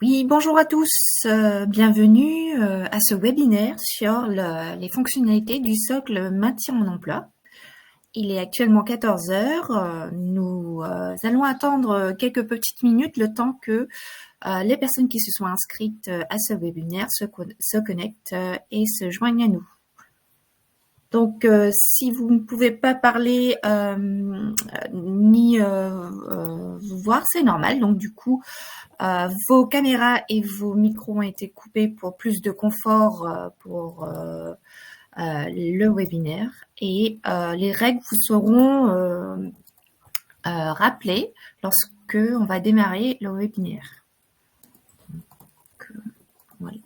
Oui, bonjour à tous, bienvenue à ce webinaire sur les fonctionnalités du socle maintien en emploi. Il est actuellement 14 heures. Nous allons attendre quelques petites minutes le temps que les personnes qui se sont inscrites à ce webinaire se connectent et se joignent à nous. Donc, si vous ne pouvez pas parler ni vous voir, c'est normal. Donc, du coup, vos caméras et vos micros ont été coupés pour plus de confort pour le webinaire. Et les règles vous seront rappelées lorsque on va démarrer le webinaire. Donc, voilà.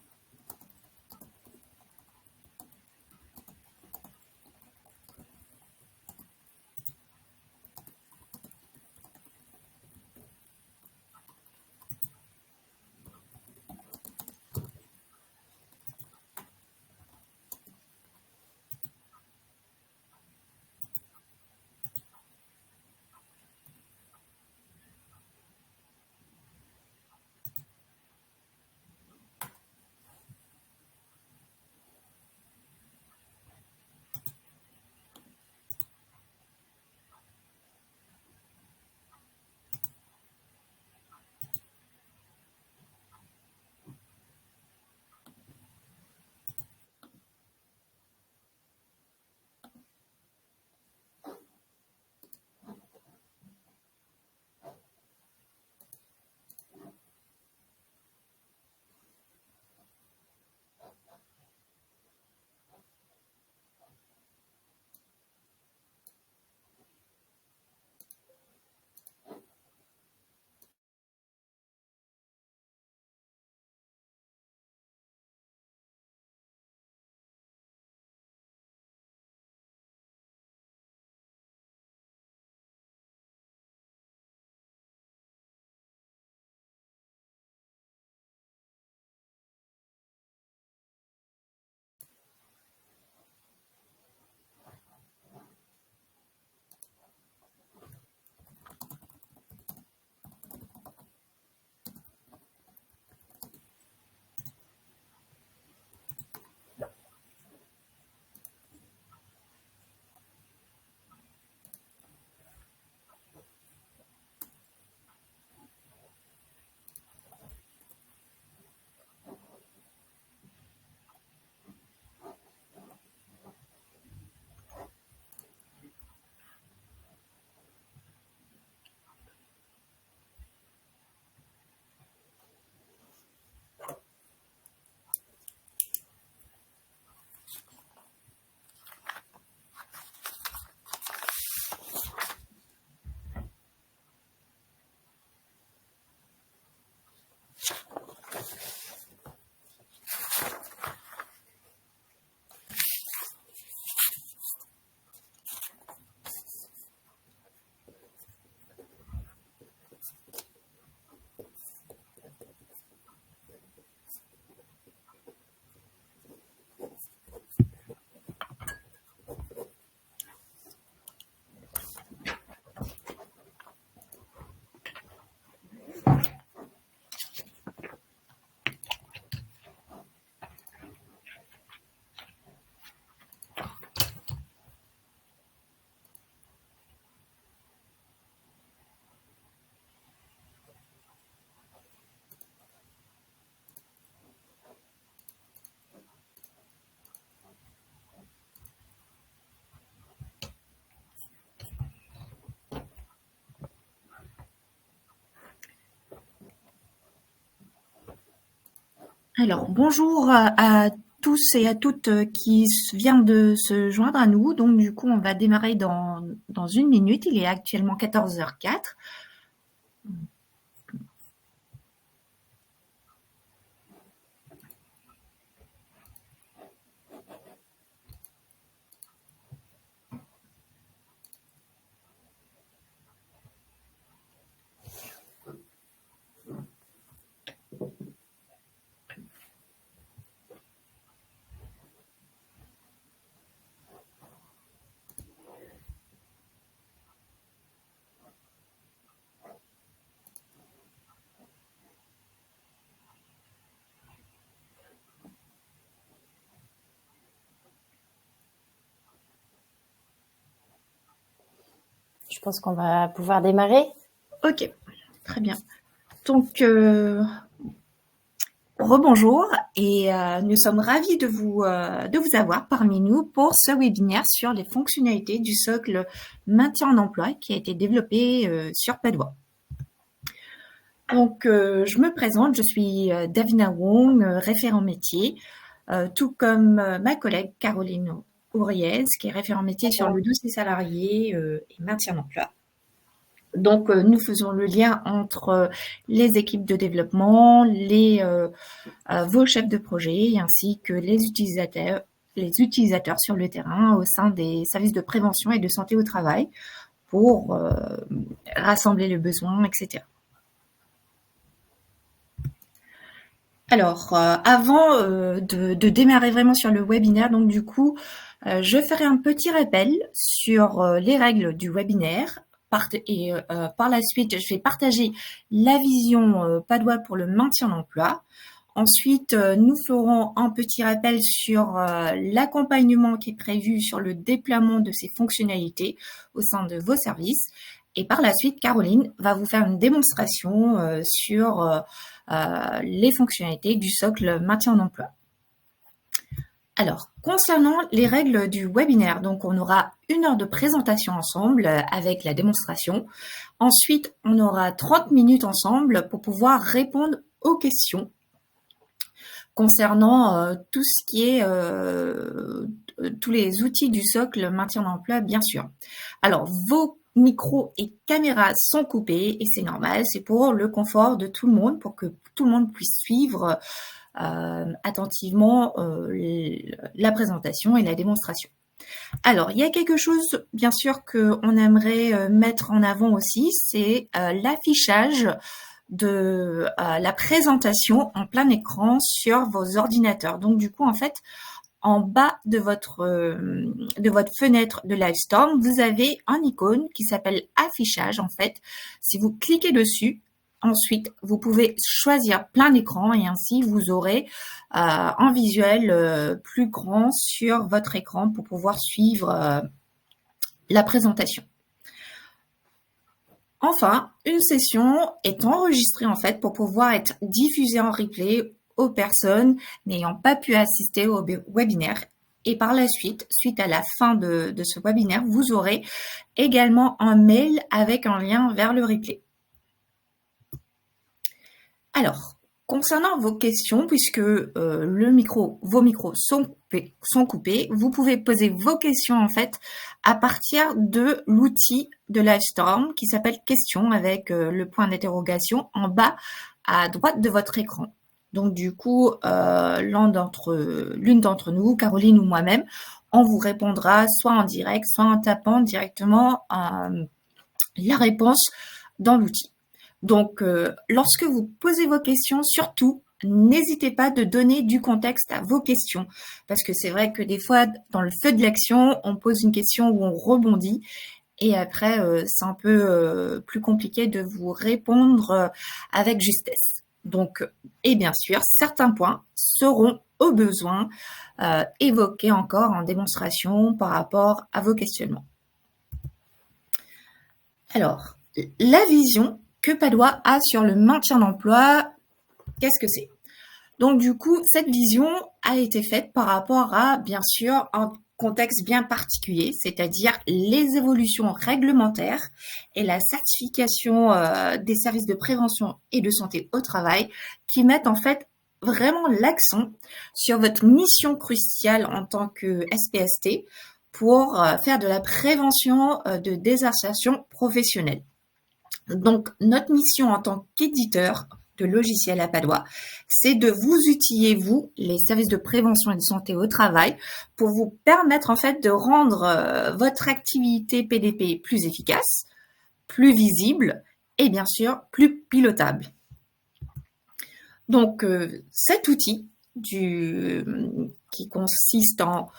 Alors, bonjour à tous et à toutes qui viennent de se joindre à nous. Donc, du coup, on va démarrer dans une minute. Il est actuellement 14h04. pense qu'on va pouvoir démarrer. Ok, très bien. Donc, rebonjour et nous sommes ravis de vous avoir parmi nous pour ce webinaire sur les fonctionnalités du socle maintien en emploi qui a été développé sur Padoa. Donc, je me présente, je suis Davina Wong, référent métier, tout comme ma collègue Caroline Ouriez, qui est référent métier sur le dossier salarié et maintien en emploi. Donc, nous faisons le lien entre les équipes de développement, vos chefs de projet, ainsi que les utilisateurs sur le terrain au sein des services de prévention et de santé au travail pour rassembler le besoin, etc. Alors, avant de démarrer vraiment sur le webinaire, donc du coup, je ferai un petit rappel sur les règles du webinaire. Par la suite, je vais partager la vision Padoa pour le maintien d'emploi. Ensuite, nous ferons un petit rappel sur l'accompagnement qui est prévu sur le déploiement de ces fonctionnalités au sein de vos services. Et par la suite, Caroline va vous faire une démonstration sur les fonctionnalités du socle maintien en emploi. Alors, concernant les règles du webinaire, donc on aura 1 heure de présentation ensemble avec la démonstration. Ensuite, on aura 30 minutes ensemble pour pouvoir répondre aux questions concernant tout ce qui est tous les outils du socle maintien en emploi, bien sûr. Alors, vos micros et caméras sont coupés et c'est normal, c'est pour le confort de tout le monde, pour que tout le monde puisse suivre attentivement la présentation et la démonstration. Alors, il y a quelque chose, bien sûr, qu'on aimerait mettre en avant aussi, c'est l'affichage de la présentation en plein écran sur vos ordinateurs. Donc, du coup, en fait, en bas de votre fenêtre de Livestorm, vous avez un icône qui s'appelle affichage. En fait, si vous cliquez dessus, ensuite, vous pouvez choisir plein écran et ainsi, vous aurez un visuel plus grand sur votre écran pour pouvoir suivre la présentation. Enfin, une session est enregistrée en fait pour pouvoir être diffusée en replay aux personnes n'ayant pas pu assister au webinaire. Et par la suite, suite à la fin de ce webinaire, vous aurez également un mail avec un lien vers le replay. Alors, concernant vos questions, puisque vos micros sont coupés, vous pouvez poser vos questions en fait à partir de l'outil de Livestorm qui s'appelle questions avec le point d'interrogation en bas à droite de votre écran. Donc du coup, l'une d'entre nous, Caroline ou moi-même, on vous répondra soit en direct, soit en tapant directement la réponse dans l'outil. Donc, lorsque vous posez vos questions, surtout, n'hésitez pas de donner du contexte à vos questions. Parce que c'est vrai que des fois, dans le feu de l'action, on pose une question où on rebondit. Et après, c'est un peu plus compliqué de vous répondre avec justesse. Donc, et bien sûr, certains points seront au besoin évoqués encore en démonstration par rapport à vos questionnements. Alors, la vision que Padoa a sur le maintien d'emploi, qu'est-ce que c'est? Donc du coup, cette vision a été faite par rapport à, bien sûr, un contexte bien particulier, c'est-à-dire les évolutions réglementaires et la certification des services de prévention et de santé au travail qui mettent en fait vraiment l'accent sur votre mission cruciale en tant que SPST pour faire de la prévention de désinsertion professionnelle. Donc, notre mission en tant qu'éditeur de logiciels à Padoa, c'est de vous outiller, vous, les services de prévention et de santé au travail, pour vous permettre en fait de rendre votre activité PDP plus efficace, plus visible et bien sûr plus pilotable. Donc, cet outil qui consiste en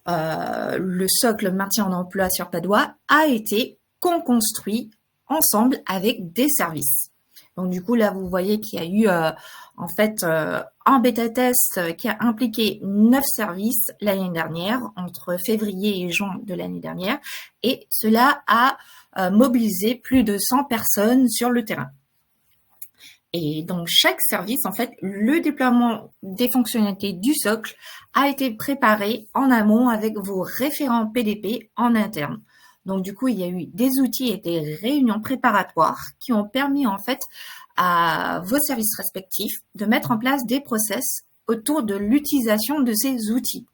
le socle maintien en emploi sur Padoa a été co-construit ensemble avec des services. Donc du coup, là, vous voyez qu'il y a eu en fait un bêta-test qui a impliqué 9 services l'année dernière, entre février et juin de l'année dernière, et cela a mobilisé plus de 100 personnes sur le terrain. Et dans chaque service, en fait, le déploiement des fonctionnalités du socle a été préparé en amont avec vos référents PDP en interne. Donc, du coup, il y a eu des outils et des réunions préparatoires qui ont permis, en fait, à vos services respectifs de mettre en place des process autour de l'utilisation de ces outils.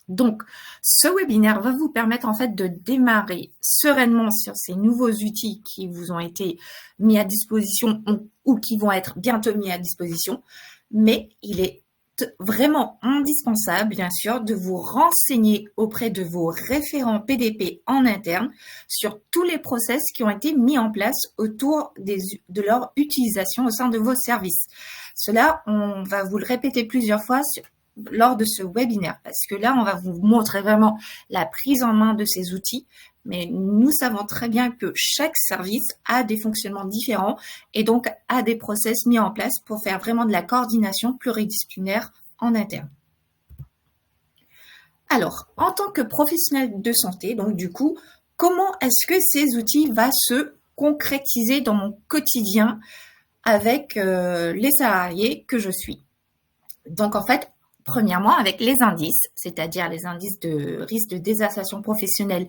Donc, ce webinaire va vous permettre en fait de démarrer sereinement sur ces nouveaux outils qui vous ont été mis à disposition ou qui vont être bientôt mis à disposition. Mais il est vraiment indispensable, bien sûr, de vous renseigner auprès de vos référents PDP en interne sur tous les process qui ont été mis en place autour de leur utilisation au sein de vos services. Cela, on va vous le répéter plusieurs fois lors de ce webinaire, parce que là, on va vous montrer vraiment la prise en main de ces outils, mais nous savons très bien que chaque service a des fonctionnements différents et donc a des process mis en place pour faire vraiment de la coordination pluridisciplinaire en interne. Alors, en tant que professionnel de santé, donc du coup, comment est-ce que ces outils vont se concrétiser dans mon quotidien avec les salariés que je suis? Donc, en fait, premièrement, avec les indices, c'est-à-dire les indices de risque de désinsertion professionnelle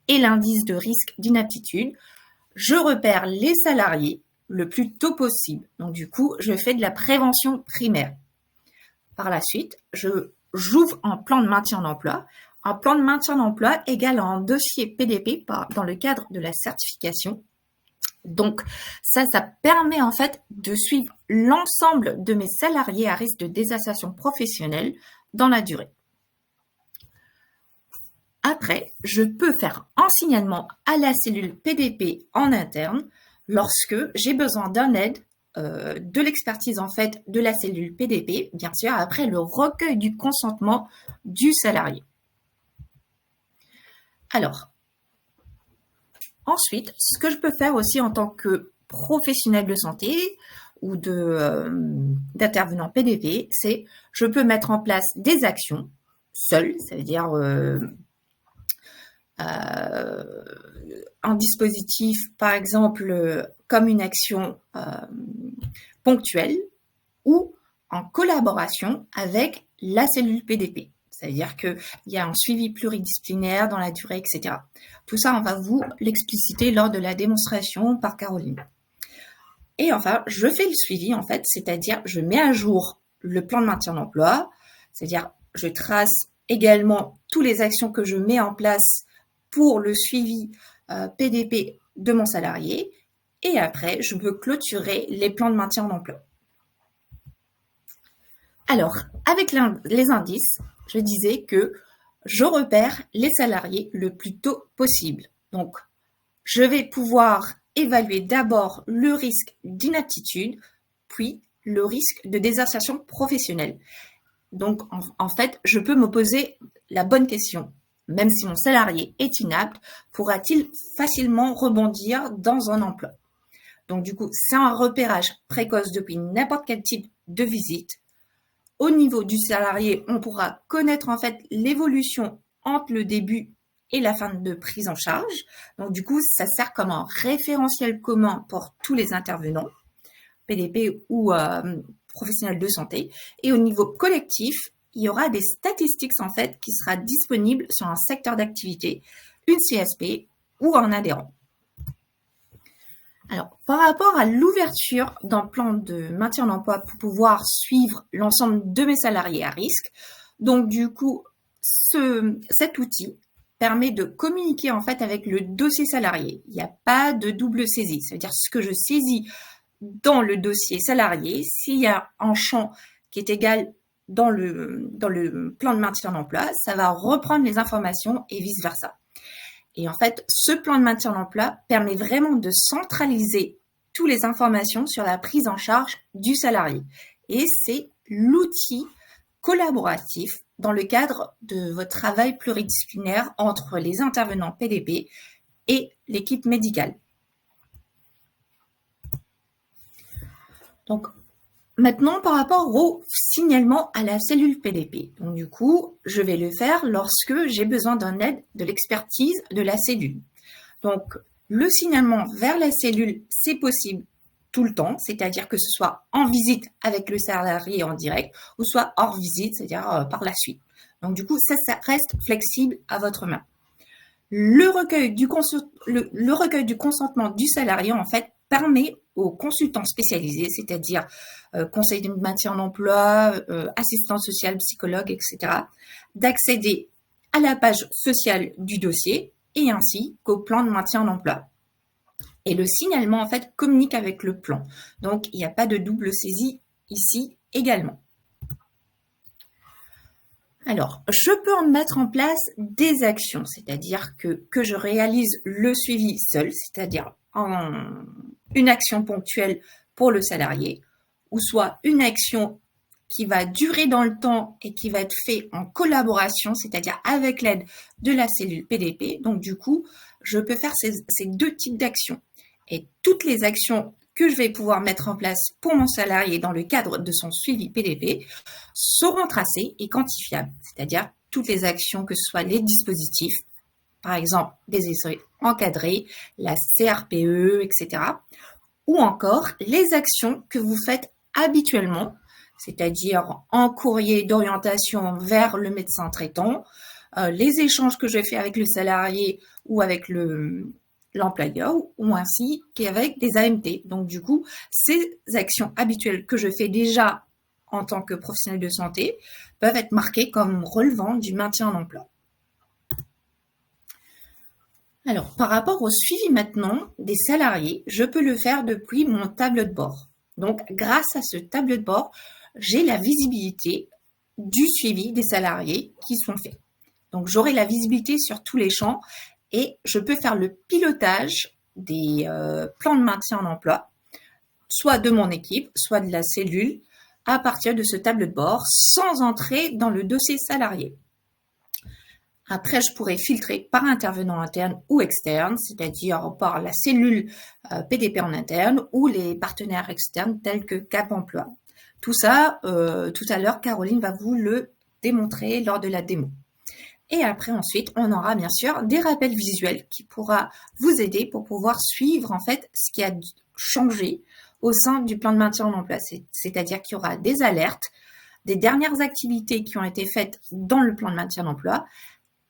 et l'indice de risque d'inaptitude, je repère les salariés le plus tôt possible. Donc, du coup, je fais de la prévention primaire. Par la suite, j'ouvre un plan de maintien d'emploi. Un plan de maintien d'emploi égale un dossier PDP dans le cadre de la certification. Donc, ça permet en fait de suivre l'ensemble de mes salariés à risque de désinsertion professionnelle dans la durée. Après, je peux faire un signalement à la cellule PDP en interne lorsque j'ai besoin d'un aide, de l'expertise en fait de la cellule PDP, bien sûr, après le recueil du consentement du salarié. Alors, ensuite, ce que je peux faire aussi en tant que professionnel de santé ou d'intervenant PDP, c'est je peux mettre en place des actions seules, ça veut dire un dispositif, par exemple, comme une action ponctuelle ou en collaboration avec la cellule PDP. C'est-à-dire qu'il y a un suivi pluridisciplinaire dans la durée, etc. Tout ça, on va vous l'expliciter lors de la démonstration par Caroline. Et enfin, je fais le suivi, en fait, c'est-à-dire je mets à jour le plan de maintien d'emploi, c'est-à-dire je trace également toutes les actions que je mets en place pour le suivi PDP de mon salarié. Et après, je peux clôturer les plans de maintien d'emploi. Alors, avec les indices, je disais que je repère les salariés le plus tôt possible. Donc, je vais pouvoir évaluer d'abord le risque d'inaptitude, puis le risque de désinsertion professionnelle. Donc, en fait, je peux me poser la bonne question. Même si mon salarié est inapte, pourra-t-il facilement rebondir dans un emploi? Donc, du coup, c'est un repérage précoce depuis n'importe quel type de visite. Au niveau du salarié, on pourra connaître en fait l'évolution entre le début et la fin de prise en charge. Donc du coup, ça sert comme un référentiel commun pour tous les intervenants, PDP ou professionnels de santé. Et au niveau collectif, il y aura des statistiques en fait qui sera disponible sur un secteur d'activité, une CSP ou un adhérent. Alors, par rapport à l'ouverture d'un plan de maintien d'emploi pour pouvoir suivre l'ensemble de mes salariés à risque, donc du coup, cet outil permet de communiquer en fait avec le dossier salarié. Il n'y a pas de double saisie, c'est-à-dire ce que je saisis dans le dossier salarié, s'il y a un champ qui est égal dans le plan de maintien d'emploi, ça va reprendre les informations et vice-versa. Et en fait, ce plan de maintien d'emploi permet vraiment de centraliser toutes les informations sur la prise en charge du salarié. Et c'est l'outil collaboratif dans le cadre de votre travail pluridisciplinaire entre les intervenants PDP et l'équipe médicale. Donc, maintenant, par rapport au signalement à la cellule PDP. Donc, du coup, je vais le faire lorsque j'ai besoin d'un aide de l'expertise de la cellule. Donc, le signalement vers la cellule, c'est possible tout le temps, c'est-à-dire que ce soit en visite avec le salarié en direct ou soit hors visite, c'est-à-dire par la suite. Donc, du coup, ça reste flexible à votre main. Le recueil du consentement du salarié, en fait, permet aux consultants spécialisés, c'est-à-dire conseil de maintien en emploi, assistant social, psychologue, etc., d'accéder à la page sociale du dossier et ainsi qu'au plan de maintien en emploi. Et le signalement, en fait, communique avec le plan. Donc, il n'y a pas de double saisie ici également. Alors, je peux en mettre en place des actions, c'est-à-dire que je réalise le suivi seul, c'est-à-dire une action ponctuelle pour le salarié, ou soit une action qui va durer dans le temps et qui va être faite en collaboration, c'est-à-dire avec l'aide de la cellule PDP. Donc, du coup, je peux faire ces deux types d'actions. Et toutes les actions que je vais pouvoir mettre en place pour mon salarié dans le cadre de son suivi PDP seront tracées et quantifiables, c'est-à-dire toutes les actions, que ce soit les dispositifs, par exemple des essais encadrés, la CRPE, etc., ou encore les actions que vous faites habituellement, c'est-à-dire en courrier d'orientation vers le médecin traitant, les échanges que je fais avec le salarié ou avec l'employeur, ou ainsi qu'avec des AMT. Donc, du coup, ces actions habituelles que je fais déjà en tant que professionnel de santé peuvent être marquées comme relevant du maintien en emploi. Alors, par rapport au suivi maintenant des salariés, je peux le faire depuis mon tableau de bord. Donc, grâce à ce tableau de bord, j'ai la visibilité du suivi des salariés qui sont faits. Donc, j'aurai la visibilité sur tous les champs et je peux faire le pilotage des plans de maintien en emploi, soit de mon équipe, soit de la cellule, à partir de ce tableau de bord, sans entrer dans le dossier salarié. Après, je pourrais filtrer par intervenant interne ou externe, c'est-à-dire par la cellule PDP en interne ou les partenaires externes tels que Cap Emploi. Tout ça, tout à l'heure, Caroline va vous le démontrer lors de la démo. Et après, ensuite, on aura bien sûr des rappels visuels qui pourra vous aider pour pouvoir suivre en fait ce qui a changé au sein du plan de maintien en emploi. C'est-à-dire qu'il y aura des alertes, des dernières activités qui ont été faites dans le plan de maintien en emploi,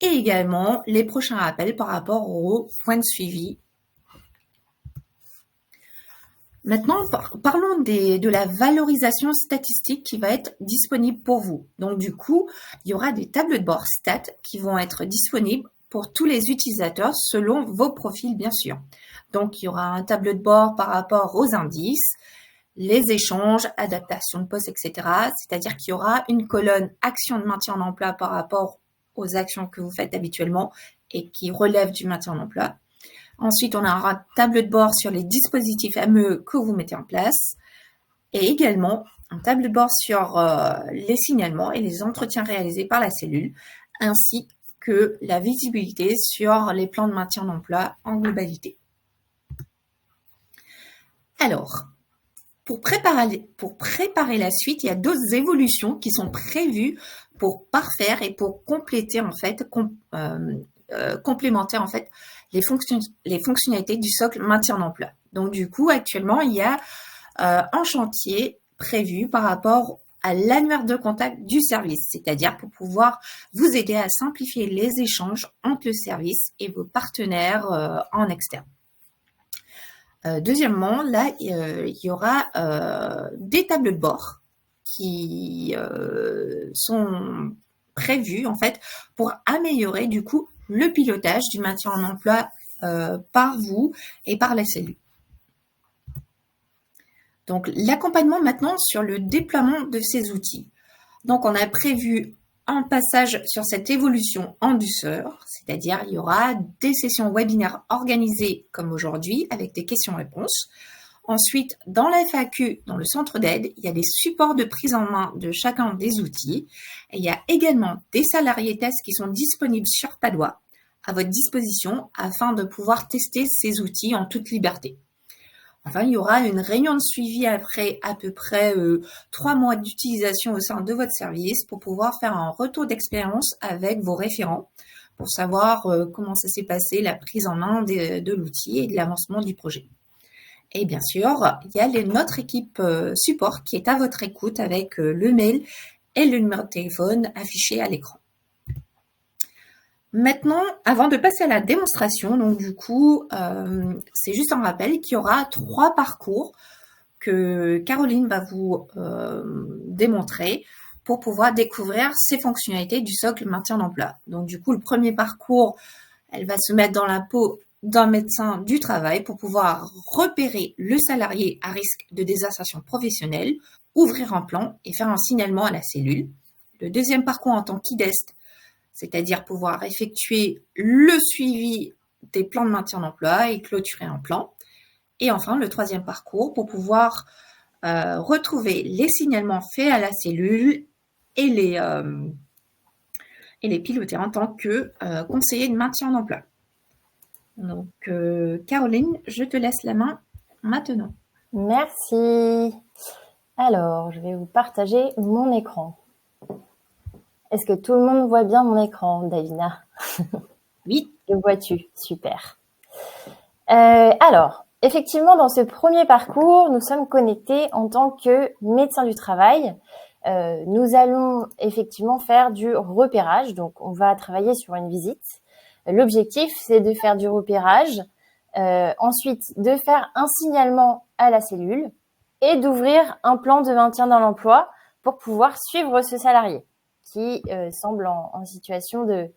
et également les prochains rappels par rapport aux points de suivi. Maintenant, parlons de la valorisation statistique qui va être disponible pour vous. Donc, du coup, il y aura des tableaux de bord stats qui vont être disponibles pour tous les utilisateurs selon vos profils, bien sûr. Donc, il y aura un tableau de bord par rapport aux indices, les échanges, adaptation de poste, etc. C'est-à-dire qu'il y aura une colonne action de maintien en emploi par rapport aux actions que vous faites habituellement et qui relèvent du maintien en emploi. Ensuite, on aura un tableau de bord sur les dispositifs ME que vous mettez en place et également un tableau de bord sur les signalements et les entretiens réalisés par la cellule, ainsi que la visibilité sur les plans de maintien en emploi en globalité. Alors, pour préparer la suite, il y a d'autres évolutions qui sont prévues pour parfaire et pour compléter en fait, complémenter en fait les fonctionnalités du socle maintien en emploi. Donc du coup, actuellement, il y a un chantier prévu par rapport à l'annuaire de contact du service, c'est-à-dire pour pouvoir vous aider à simplifier les échanges entre le service et vos partenaires en externe. Deuxièmement, là, il y aura des tableaux de bord qui sont prévus en fait pour améliorer du coup le pilotage du maintien en emploi par vous et par la cellule. Donc, l'accompagnement maintenant sur le déploiement de ces outils. Donc, on a prévu un passage sur cette évolution en douceur, c'est-à-dire il y aura des sessions webinaires organisées comme aujourd'hui avec des questions-réponses. Ensuite, dans la FAQ, dans le centre d'aide, il y a des supports de prise en main de chacun des outils. Et il y a également des salariés tests qui sont disponibles sur Padoa à votre disposition afin de pouvoir tester ces outils en toute liberté. Enfin, il y aura une réunion de suivi après à peu près 3 mois d'utilisation au sein de votre service pour pouvoir faire un retour d'expérience avec vos référents pour savoir comment ça s'est passé, la prise en main de l'outil et de l'avancement du projet. Et bien sûr, il y a notre équipe support qui est à votre écoute avec le mail et le numéro de téléphone affiché à l'écran. Maintenant, avant de passer à la démonstration, donc du coup, c'est juste un rappel qu'il y aura 3 parcours que Caroline va vous démontrer pour pouvoir découvrir ces fonctionnalités du socle maintien d'emploi. Donc du coup, le premier parcours, elle va se mettre dans la peau d'un médecin du travail pour pouvoir repérer le salarié à risque de désinsertion professionnelle, ouvrir un plan et faire un signalement à la cellule. Le deuxième parcours en tant qu'IDEST, c'est-à-dire pouvoir effectuer le suivi des plans de maintien d'emploi et clôturer un plan. Et enfin, le troisième parcours pour pouvoir retrouver les signalements faits à la cellule et les piloter en tant que conseiller de maintien d'emploi. Donc, Caroline, je te laisse la main maintenant. Merci. Alors, je vais vous partager mon écran. Est-ce que tout le monde voit bien mon écran, Davina? Oui. Le vois-tu? Super. Alors, effectivement, dans ce premier parcours, nous sommes connectés en tant que médecin du travail. Nous allons effectivement faire du repérage. Donc, on va travailler sur une visite. L'objectif, c'est de faire du repérage, ensuite de faire un signalement à la cellule et d'ouvrir un plan de maintien dans l'emploi pour pouvoir suivre ce salarié qui semble en situation de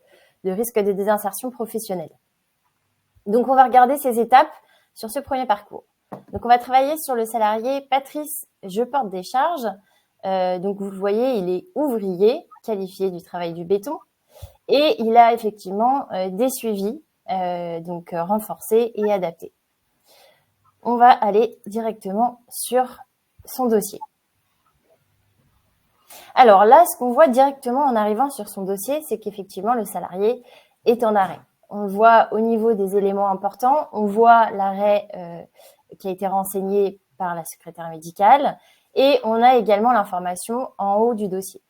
risque de désinsertion professionnelle. Donc, on va regarder ces étapes sur ce premier parcours. Donc, on va travailler sur le salarié Patrice Je porte des charges. Donc, vous le voyez, il est ouvrier, qualifié du travail du béton. Et il a effectivement des suivis, donc renforcés et adaptés. On va aller directement sur son dossier. Alors là, ce qu'on voit directement en arrivant sur son dossier, c'est qu'effectivement, le salarié est en arrêt. On le voit au niveau des éléments importants. On voit l'arrêt qui a été renseigné par la secrétaire médicale et on a également l'information en haut du dossier.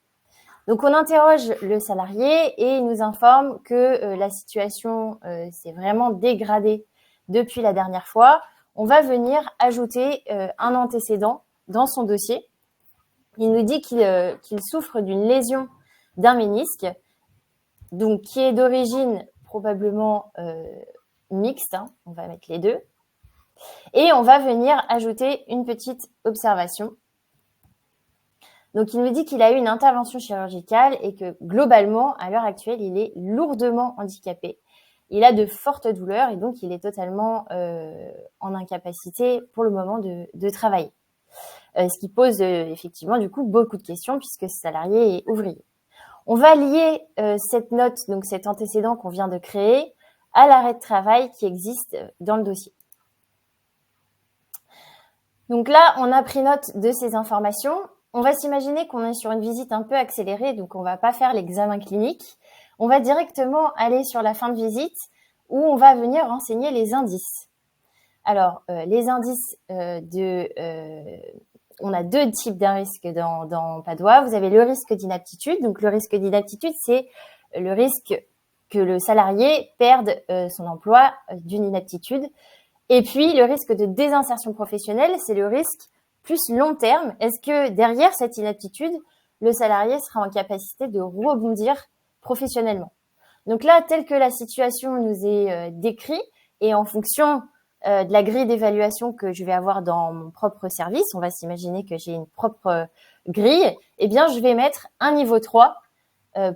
Donc, on interroge le salarié et il nous informe que la situation s'est vraiment dégradée depuis la dernière fois. On va venir ajouter un antécédent dans son dossier. Il nous dit qu'il souffre d'une lésion d'un ménisque, donc qui est d'origine probablement mixte, hein, on va mettre les deux. Et on va venir ajouter une petite observation. Donc, il nous dit qu'il a eu une intervention chirurgicale et que globalement, à l'heure actuelle, il est lourdement handicapé. Il a de fortes douleurs et donc il est totalement en incapacité pour le moment de travailler. Ce qui pose effectivement du coup beaucoup de questions puisque ce salarié est ouvrier. On va lier cette note, donc cet antécédent qu'on vient de créer, à l'arrêt de travail qui existe dans le dossier. Donc là, on a pris note de ces informations. On va s'imaginer qu'on est sur une visite un peu accélérée, donc on ne va pas faire l'examen clinique. On va directement aller sur la fin de visite où on va venir renseigner les indices. Alors, les indices on a deux types d'un risque dans Padoa. Vous avez le risque d'inaptitude. Donc, le risque d'inaptitude, c'est le risque que le salarié perde son emploi d'une inaptitude. Et puis, le risque de désinsertion professionnelle, c'est le risque plus long terme. Est-ce que derrière cette inaptitude, le salarié sera en capacité de rebondir professionnellement? Donc là, tel que la situation nous est décrite et en fonction de la grille d'évaluation que je vais avoir dans mon propre service, on va s'imaginer que j'ai une propre grille, eh bien, je vais mettre un niveau 3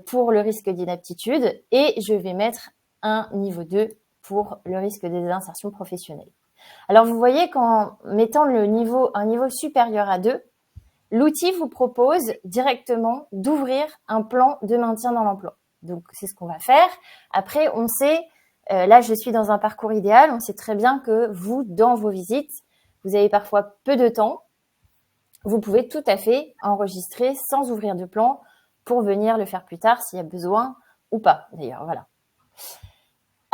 pour le risque d'inaptitude et je vais mettre un niveau 2 pour le risque de désinsertion professionnelle. Alors, vous voyez qu'en mettant un niveau supérieur à 2, l'outil vous propose directement d'ouvrir un plan de maintien dans l'emploi. Donc, c'est ce qu'on va faire. Après, on sait, là, je suis dans un parcours idéal. On sait très bien que vous, dans vos visites, vous avez parfois peu de temps. Vous pouvez tout à fait enregistrer sans ouvrir de plan pour venir le faire plus tard s'il y a besoin ou pas, d'ailleurs. Voilà.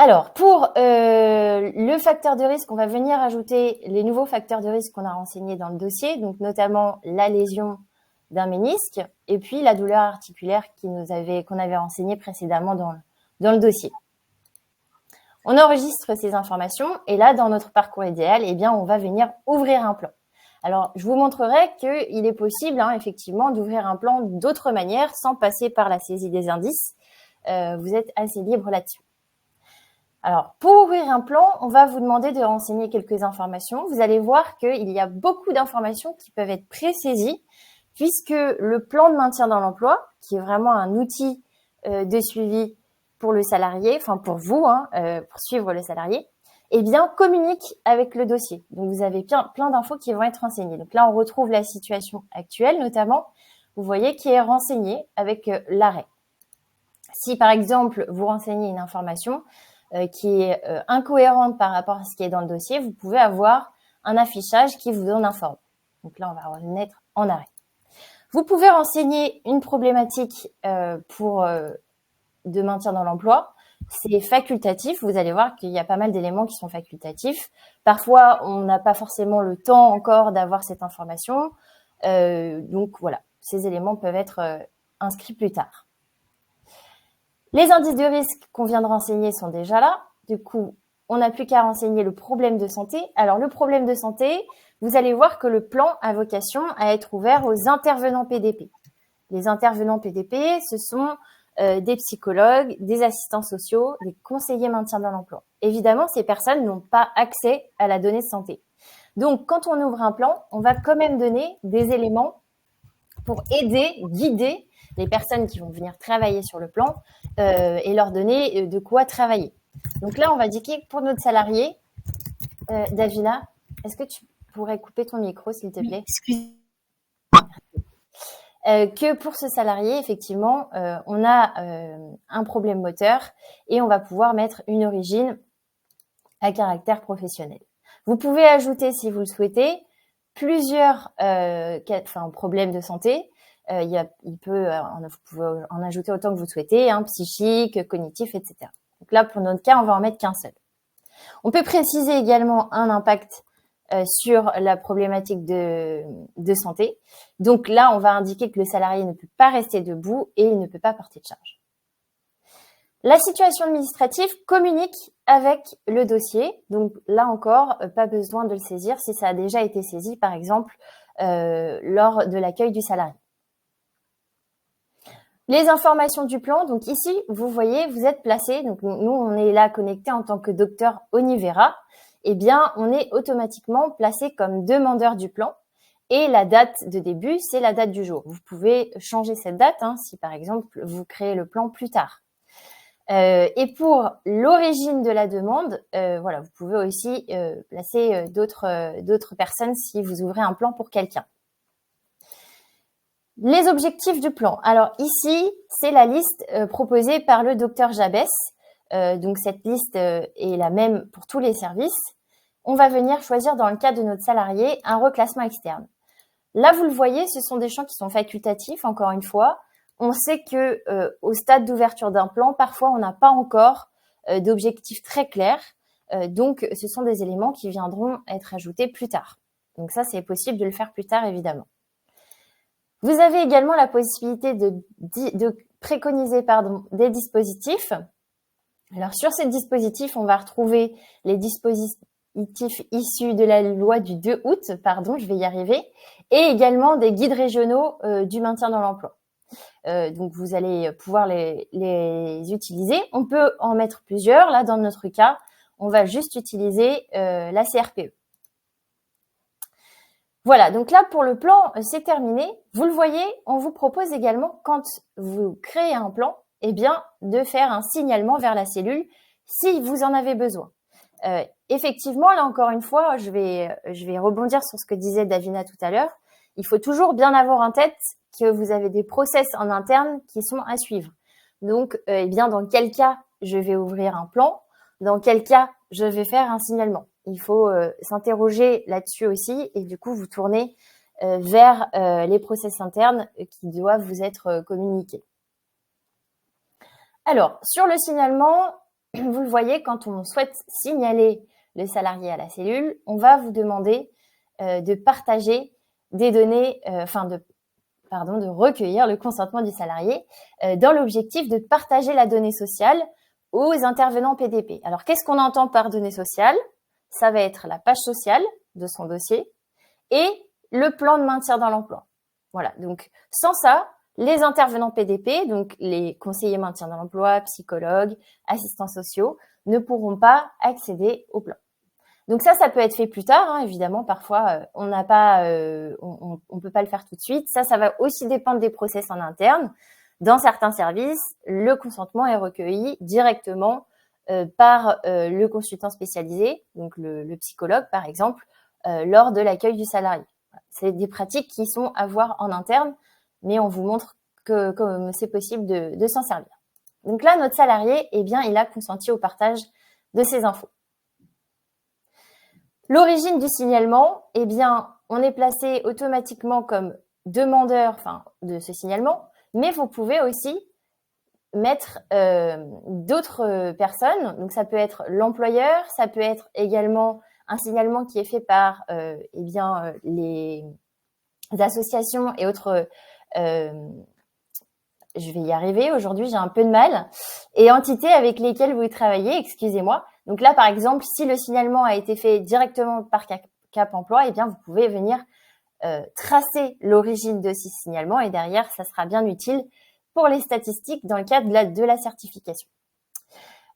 Alors, pour le facteur de risque, on va venir ajouter les nouveaux facteurs de risque qu'on a renseignés dans le dossier, donc notamment la lésion d'un ménisque et puis la douleur articulaire qu'on avait renseignée précédemment dans le dossier. On enregistre ces informations et là, dans notre parcours idéal, eh bien, on va venir ouvrir un plan. Alors, je vous montrerai qu'il est possible, effectivement, d'ouvrir un plan d'autres manières sans passer par la saisie des indices. Vous êtes assez libre là-dessus. Alors, pour ouvrir un plan, on va vous demander de renseigner quelques informations. Vous allez voir qu'il y a beaucoup d'informations qui peuvent être pré-saisies puisque le plan de maintien dans l'emploi, qui est vraiment un outil de suivi pour le salarié, enfin pour vous, pour suivre le salarié, eh bien, communique avec le dossier. Donc, vous avez plein d'infos qui vont être renseignées. Donc là, on retrouve la situation actuelle, notamment, vous voyez, qui est renseignée avec l'arrêt. Si, par exemple, vous renseignez une information qui est incohérente par rapport à ce qui est dans le dossier, vous pouvez avoir un affichage qui vous en informe. Donc là, on va remettre en arrêt. Vous pouvez renseigner une problématique de maintien dans l'emploi. C'est facultatif. Vous allez voir qu'il y a pas mal d'éléments qui sont facultatifs. Parfois, on n'a pas forcément le temps encore d'avoir cette information. Donc voilà, ces éléments peuvent être inscrits plus tard. Les indices de risque qu'on vient de renseigner sont déjà là. Du coup, on n'a plus qu'à renseigner le problème de santé. Alors, le problème de santé, vous allez voir que le plan a vocation à être ouvert aux intervenants PDP. Les intervenants PDP, ce sont des psychologues, des assistants sociaux, des conseillers maintien dans l'emploi. Évidemment, ces personnes n'ont pas accès à la donnée de santé. Donc, quand on ouvre un plan, on va quand même donner des éléments pour aider, guider les personnes qui vont venir travailler sur le plan et leur donner de quoi travailler. Donc là, on va indiquer pour notre salarié, Davina, est-ce que tu pourrais couper ton micro, s'il te plaît? Excuse. Que pour ce salarié, effectivement, on a un problème moteur et on va pouvoir mettre une origine à caractère professionnel. Vous pouvez ajouter, si vous le souhaitez, plusieurs problèmes de santé. Vous pouvez en ajouter autant que vous souhaitez, psychique, cognitif, etc. Donc là, pour notre cas, on va en mettre qu'un seul. On peut préciser également un impact sur la problématique de santé. Donc là, on va indiquer que le salarié ne peut pas rester debout et il ne peut pas porter de charge. La situation administrative communique avec le dossier. Donc là encore, pas besoin de le saisir si ça a déjà été saisi, par exemple, lors de l'accueil du salarié. Les informations du plan, donc ici, vous voyez, vous êtes placé, donc nous, on est là connecté en tant que docteur Onivera, eh bien, on est automatiquement placé comme demandeur du plan et la date de début, c'est la date du jour. Vous pouvez changer cette date si, par exemple, vous créez le plan plus tard. Et pour l'origine de la demande, voilà, vous pouvez aussi placer d'autres personnes si vous ouvrez un plan pour quelqu'un. Les objectifs du plan. Alors ici, c'est la liste proposée par le docteur Jabès. Donc cette liste est la même pour tous les services. On va venir choisir dans le cas de notre salarié un reclassement externe. Là, vous le voyez, ce sont des champs qui sont facultatifs, encore une fois. On sait que au stade d'ouverture d'un plan, parfois, on n'a pas encore d'objectifs très clairs. Donc, ce sont des éléments qui viendront être ajoutés plus tard. Donc ça, c'est possible de le faire plus tard, évidemment. Vous avez également la possibilité de préconiser des dispositifs. Alors, sur ces dispositifs, on va retrouver les dispositifs issus de la loi du 2 août, je vais y arriver, et également des guides régionaux du maintien dans l'emploi. Donc, vous allez pouvoir les utiliser. On peut en mettre plusieurs. Là, dans notre cas, on va juste utiliser la CRPE. Voilà, donc là, pour le plan, c'est terminé. Vous le voyez, on vous propose également, quand vous créez un plan, eh bien, de faire un signalement vers la cellule si vous en avez besoin. Effectivement, là, encore une fois, je vais rebondir sur ce que disait Davina tout à l'heure. Il faut toujours bien avoir en tête que vous avez des process en interne qui sont à suivre. Donc, eh bien, dans quel cas je vais ouvrir un plan, dans quel cas je vais faire un signalement. Il faut s'interroger là-dessus aussi et du coup, vous tournez vers les process internes qui doivent vous être communiqués. Alors, sur le signalement, vous le voyez, quand on souhaite signaler le salarié à la cellule, on va vous demander de partager des données, de recueillir le consentement du salarié dans l'objectif de partager la donnée sociale aux intervenants PDP. Alors, qu'est-ce qu'on entend par données sociales? Ça va être la page sociale de son dossier et le plan de maintien dans l'emploi. Voilà, donc sans ça, les intervenants PDP, donc les conseillers maintien dans l'emploi, psychologues, assistants sociaux, ne pourront pas accéder au plan. Donc ça peut être fait plus tard, hein, évidemment. Parfois, on n'a pas, on peut pas le faire tout de suite. Ça va aussi dépendre des process en interne. Dans certains services, le consentement est recueilli directement par le consultant spécialisé, donc le psychologue par exemple, lors de l'accueil du salarié. C'est des pratiques qui sont à voir en interne, mais on vous montre que c'est possible de s'en servir. Donc là, notre salarié, eh bien, il a consenti au partage de ces infos. L'origine du signalement, eh bien, on est placé automatiquement comme demandeur de ce signalement, mais vous pouvez aussi mettre d'autres personnes. Donc, ça peut être l'employeur, ça peut être également un signalement qui est fait par les associations et autres. Je vais y arriver. Aujourd'hui, j'ai un peu de mal. Et entités avec lesquelles vous travaillez, excusez-moi. Donc là, par exemple, si le signalement a été fait directement par Cap Emploi, eh bien, vous pouvez venir tracer l'origine de ce signalement et derrière, ça sera bien utile pour les statistiques dans le cadre de la certification.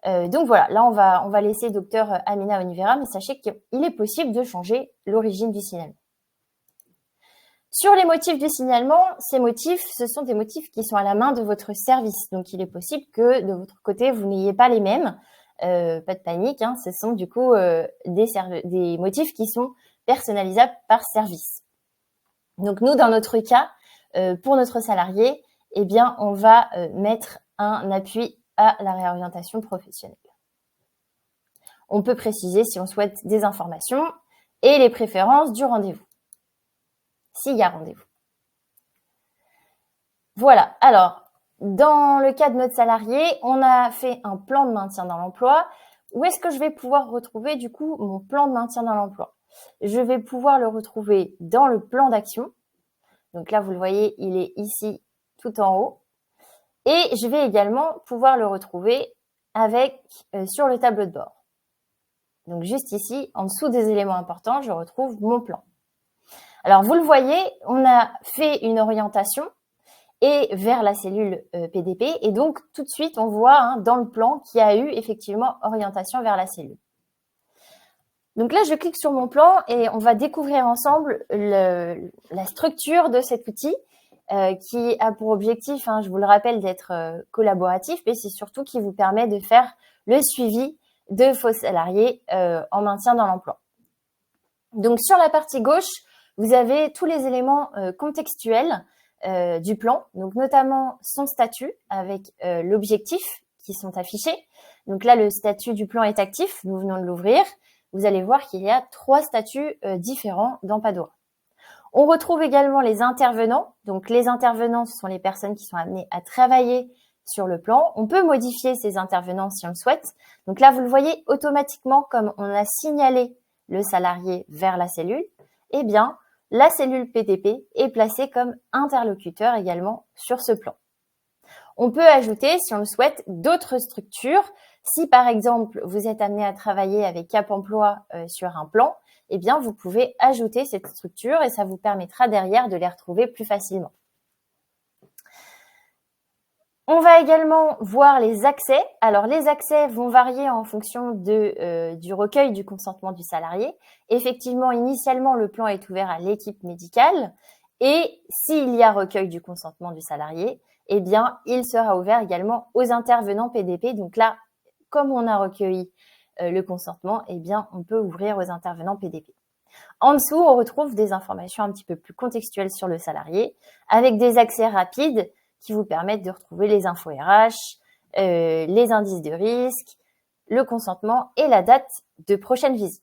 Donc voilà, là, on va laisser docteur Amina Onivera, mais sachez qu'il est possible de changer l'origine du signalement. Sur les motifs du signalement, ces motifs, ce sont des motifs qui sont à la main de votre service. Donc, il est possible que de votre côté, vous n'ayez pas les mêmes. Pas de panique, hein, ce sont du coup des motifs qui sont personnalisables par service. Donc, nous, dans notre cas, pour notre salarié, eh bien, on va mettre un appui à la réorientation professionnelle. On peut préciser si on souhaite des informations et les préférences du rendez-vous. S'il y a rendez-vous. Voilà. Alors, dans le cas de notre salarié, on a fait un plan de maintien dans l'emploi. Où est-ce que je vais pouvoir retrouver, du coup, mon plan de maintien dans l'emploi? Je vais pouvoir le retrouver dans le plan d'action. Donc là, vous le voyez, il est ici, tout en haut. Et je vais également pouvoir le retrouver sur le tableau de bord. Donc, juste ici, en dessous des éléments importants, je retrouve mon plan. Alors, vous le voyez, on a fait une orientation et vers la cellule PDP. Et donc, tout de suite, on voit dans le plan qu'il y a eu effectivement orientation vers la cellule. Donc là, je clique sur mon plan et on va découvrir ensemble la structure de cet outil qui a pour objectif, je vous le rappelle, d'être collaboratif, mais c'est surtout qui vous permet de faire le suivi de vos salariés en maintien dans l'emploi. Donc, sur la partie gauche, vous avez tous les éléments contextuels du plan, donc notamment son statut avec l'objectif qui sont affichés. Donc là, le statut du plan est actif, nous venons de l'ouvrir. Vous allez voir qu'il y a 3 statuts différents dans Padora. On retrouve également les intervenants. Donc les intervenants, ce sont les personnes qui sont amenées à travailler sur le plan. On peut modifier ces intervenants si on le souhaite. Donc là, vous le voyez automatiquement, comme on a signalé le salarié vers la cellule, eh bien, la cellule PDP est placée comme interlocuteur également sur ce plan. On peut ajouter, si on le souhaite, d'autres structures. Si, par exemple, vous êtes amené à travailler avec Cap Emploi sur un plan, eh bien, vous pouvez ajouter cette structure et ça vous permettra derrière de les retrouver plus facilement. On va également voir les accès. Alors, les accès vont varier en fonction du recueil du consentement du salarié. Effectivement, initialement, le plan est ouvert à l'équipe médicale et s'il y a recueil du consentement du salarié, eh bien, il sera ouvert également aux intervenants PDP. Donc là, comme on a recueilli le consentement, eh bien, on peut ouvrir aux intervenants PDP. En dessous, on retrouve des informations un petit peu plus contextuelles sur le salarié avec des accès rapides qui vous permettent de retrouver les infos RH, les indices de risque, le consentement et la date de prochaine visite.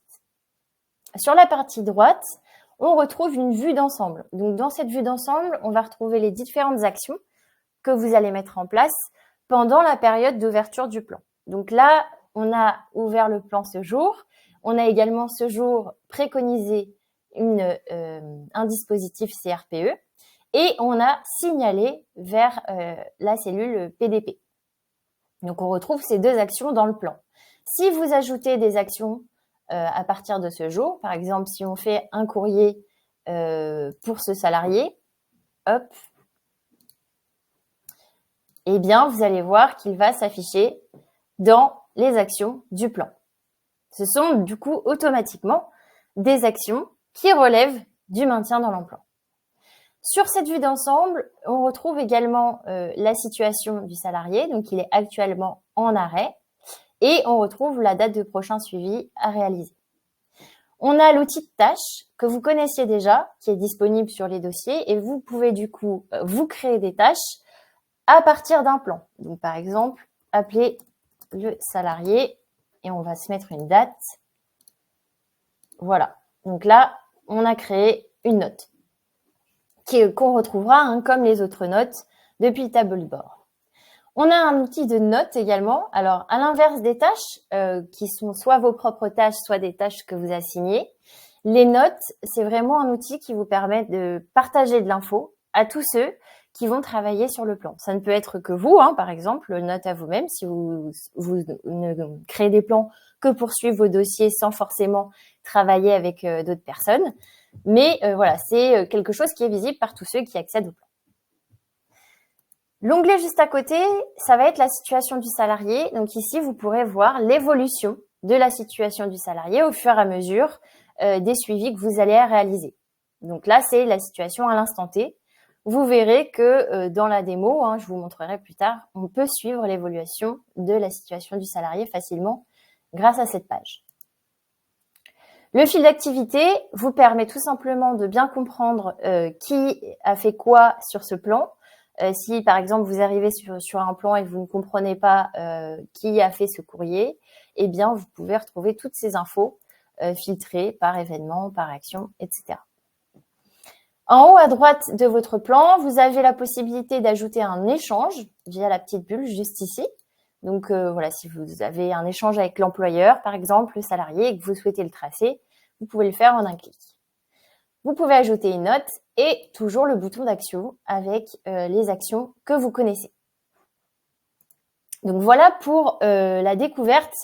Sur la partie droite, on retrouve une vue d'ensemble. Donc, dans cette vue d'ensemble, on va retrouver les différentes actions que vous allez mettre en place pendant la période d'ouverture du plan. Donc là, on a ouvert le plan ce jour. On a également ce jour préconisé un dispositif CRPE et on a signalé vers la cellule PDP. Donc, on retrouve ces deux actions dans le plan. Si vous ajoutez des actions à partir de ce jour, par exemple, si on fait un courrier pour ce salarié, hop, eh bien, vous allez voir qu'il va s'afficher dans les actions du plan. Ce sont du coup automatiquement des actions qui relèvent du maintien dans l'emploi. Sur cette vue d'ensemble, on retrouve également la situation du salarié, donc il est actuellement en arrêt, et on retrouve la date de prochain suivi à réaliser. On a l'outil de tâches que vous connaissiez déjà, qui est disponible sur les dossiers, et vous pouvez du coup vous créer des tâches à partir d'un plan. Donc par exemple, appeler le salarié, et on va se mettre une date. Voilà, donc là, on a créé une note qu'on retrouvera comme les autres notes depuis le tableau de bord. On a un outil de notes également. Alors, à l'inverse des tâches, qui sont soit vos propres tâches, soit des tâches que vous assignez, les notes, c'est vraiment un outil qui vous permet de partager de l'info à tous ceux qui vont travailler sur le plan. Ça ne peut être que vous, par exemple, note à vous-même, si vous ne créez des plans que pour suivre vos dossiers sans forcément travailler avec d'autres personnes. Mais voilà, c'est quelque chose qui est visible par tous ceux qui accèdent au plan. L'onglet juste à côté, ça va être la situation du salarié. Donc ici, vous pourrez voir l'évolution de la situation du salarié au fur et à mesure des suivis que vous allez réaliser. Donc là, c'est la situation à l'instant T. Vous verrez que dans la démo, je vous montrerai plus tard, on peut suivre l'évolution de la situation du salarié facilement grâce à cette page. Le fil d'activité vous permet tout simplement de bien comprendre qui a fait quoi sur ce plan. Si, par exemple, vous arrivez sur un plan et que vous ne comprenez pas qui a fait ce courrier, eh bien, vous pouvez retrouver toutes ces infos filtrées par événement, par action, etc. En haut à droite de votre plan, vous avez la possibilité d'ajouter un échange via la petite bulle juste ici. Donc, voilà, si vous avez un échange avec l'employeur, par exemple, le salarié, et que vous souhaitez le tracer, vous pouvez le faire en un clic. Vous pouvez ajouter une note et toujours le bouton d'action avec les actions que vous connaissez. Donc voilà pour la découverte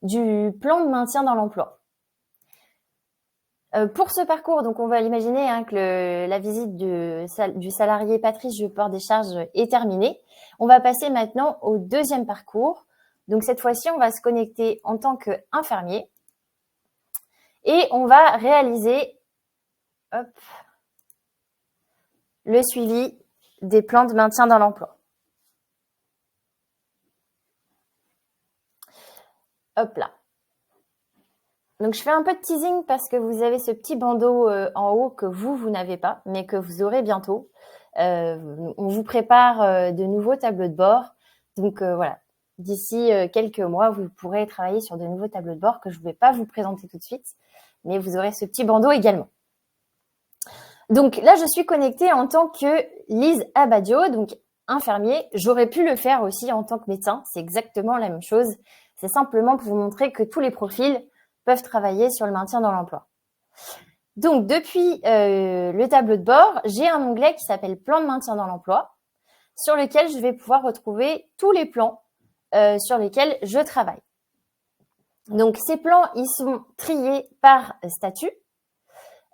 du plan de maintien dans l'emploi. Pour ce parcours, donc on va imaginer que la visite du salarié Patrice du port des charges est terminée. On va passer maintenant au deuxième parcours. Donc cette fois-ci, on va se connecter en tant qu'infirmier et on va réaliser le suivi des plans de maintien dans l'emploi. Hop là. Donc, je fais un peu de teasing parce que vous avez ce petit bandeau en haut que vous n'avez pas, mais que vous aurez bientôt. On vous prépare de nouveaux tableaux de bord. Donc, voilà, d'ici quelques mois, vous pourrez travailler sur de nouveaux tableaux de bord que je ne vais pas vous présenter tout de suite, mais vous aurez ce petit bandeau également. Donc là, je suis connectée en tant que Lise Abadio, donc infirmier. J'aurais pu le faire aussi en tant que médecin. C'est exactement la même chose. C'est simplement pour vous montrer que tous les profils peuvent travailler sur le maintien dans l'emploi. Donc, depuis le tableau de bord, j'ai un onglet qui s'appelle Plan de maintien dans l'emploi, sur lequel je vais pouvoir retrouver tous les plans sur lesquels je travaille. Donc, ces plans, ils sont triés par statut.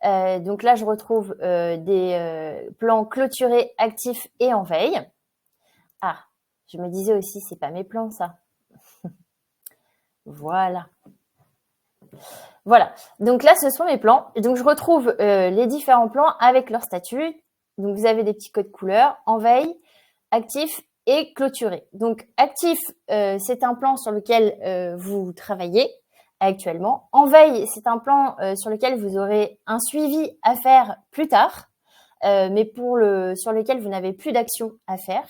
Donc là, je retrouve des plans clôturés, actifs et en veille. Ah, je me disais aussi, c'est pas mes plans, ça. Voilà. Voilà. Donc là, ce sont mes plans. Donc, je retrouve les différents plans avec leur statut. Donc, vous avez des petits codes couleurs, en veille, actif et clôturé. Donc, actif, c'est un plan sur lequel vous travaillez actuellement. En veille, c'est un plan sur lequel vous aurez un suivi à faire plus tard, mais sur lequel vous n'avez plus d'action à faire.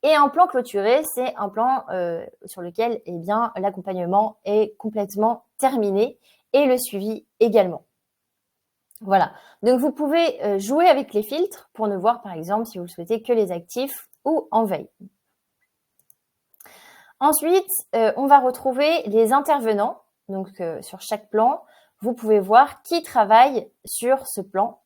Et un plan clôturé, c'est un plan sur lequel l'accompagnement est complètement terminé et le suivi également. Voilà. Donc, vous pouvez jouer avec les filtres pour ne voir, par exemple, si vous le souhaitez, que les actifs ou en veille. Ensuite, on va retrouver les intervenants. Donc, sur chaque plan, vous pouvez voir qui travaille sur ce plan.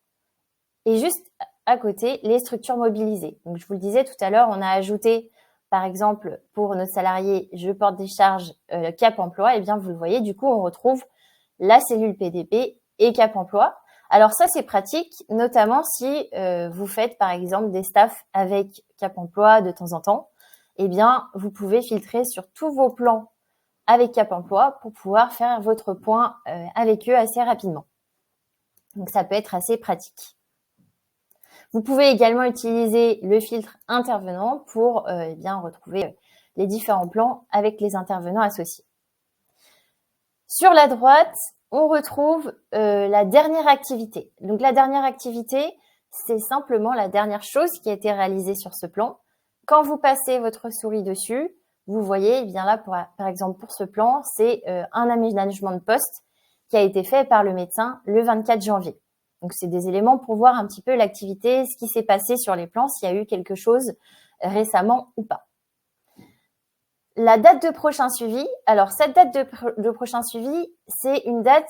Et juste à côté, les structures mobilisées. Donc, je vous le disais tout à l'heure, on a ajouté, par exemple, pour nos salariés, je porte des charges Cap Emploi. Eh bien, vous le voyez, du coup, on retrouve la cellule PDP et Cap Emploi. Alors ça, c'est pratique, notamment si vous faites, par exemple, des staffs avec Cap Emploi de temps en temps. Eh bien, vous pouvez filtrer sur tous vos plans avec Cap Emploi pour pouvoir faire votre point avec eux assez rapidement. Donc, ça peut être assez pratique. Vous pouvez également utiliser le filtre intervenant pour bien retrouver les différents plans avec les intervenants associés. Sur la droite, on retrouve la dernière activité. Donc, la dernière activité, c'est simplement la dernière chose qui a été réalisée sur ce plan. Quand vous passez votre souris dessus, vous voyez, eh bien là, par exemple, pour ce plan, c'est un aménagement de poste qui a été fait par le médecin le 24 janvier. Donc, c'est des éléments pour voir un petit peu l'activité, ce qui s'est passé sur les plans, s'il y a eu quelque chose récemment ou pas. La date de prochain suivi. Alors, cette date de prochain suivi, c'est une date,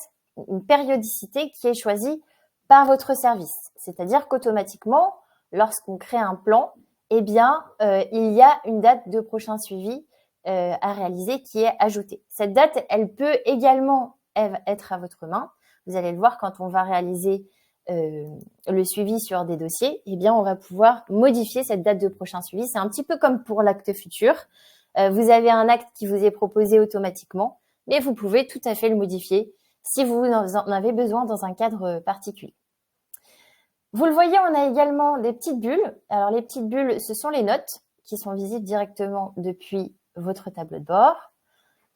une périodicité qui est choisie par votre service. C'est-à-dire qu'automatiquement, lorsqu'on crée un plan, eh bien, il y a une date de prochain suivi à réaliser qui est ajoutée. Cette date, elle peut également être à votre main. Vous allez le voir quand on va réaliser le suivi sur des dossiers, eh bien, on va pouvoir modifier cette date de prochain suivi. C'est un petit peu comme pour l'acte futur. Vous avez un acte qui vous est proposé automatiquement, mais vous pouvez tout à fait le modifier si vous en avez besoin dans un cadre particulier. Vous le voyez, on a également des petites bulles. Alors, les petites bulles, ce sont les notes qui sont visibles directement depuis votre tableau de bord.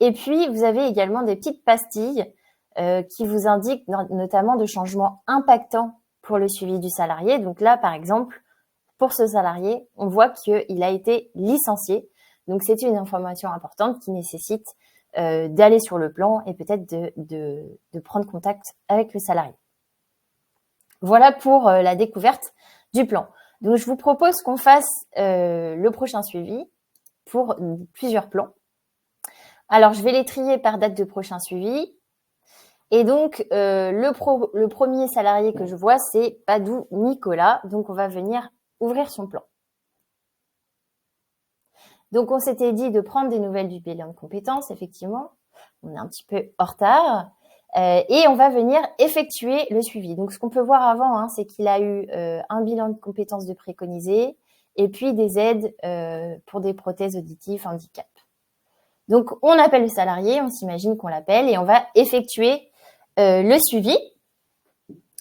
Et puis, vous avez également des petites pastilles qui vous indiquent notamment de changements impactants pour le suivi du salarié. Donc là, par exemple, pour ce salarié, on voit qu'il a été licencié. Donc, c'est une information importante qui nécessite d'aller sur le plan et peut-être de prendre contact avec le salarié. Voilà pour la découverte du plan. Donc, je vous propose qu'on fasse le prochain suivi pour plusieurs plans. Alors, je vais les trier par date de prochain suivi. Et donc, le premier salarié que je vois, c'est Padou Nicolas. Donc, on va venir ouvrir son plan. Donc, on s'était dit de prendre des nouvelles du bilan de compétences, effectivement. On est un petit peu en retard. Et on va venir effectuer le suivi. Donc, ce qu'on peut voir avant, c'est qu'il a eu un bilan de compétences de préconisé et puis des aides pour des prothèses auditives handicap. Donc, on appelle le salarié, on s'imagine qu'on l'appelle et on va effectuer le suivi.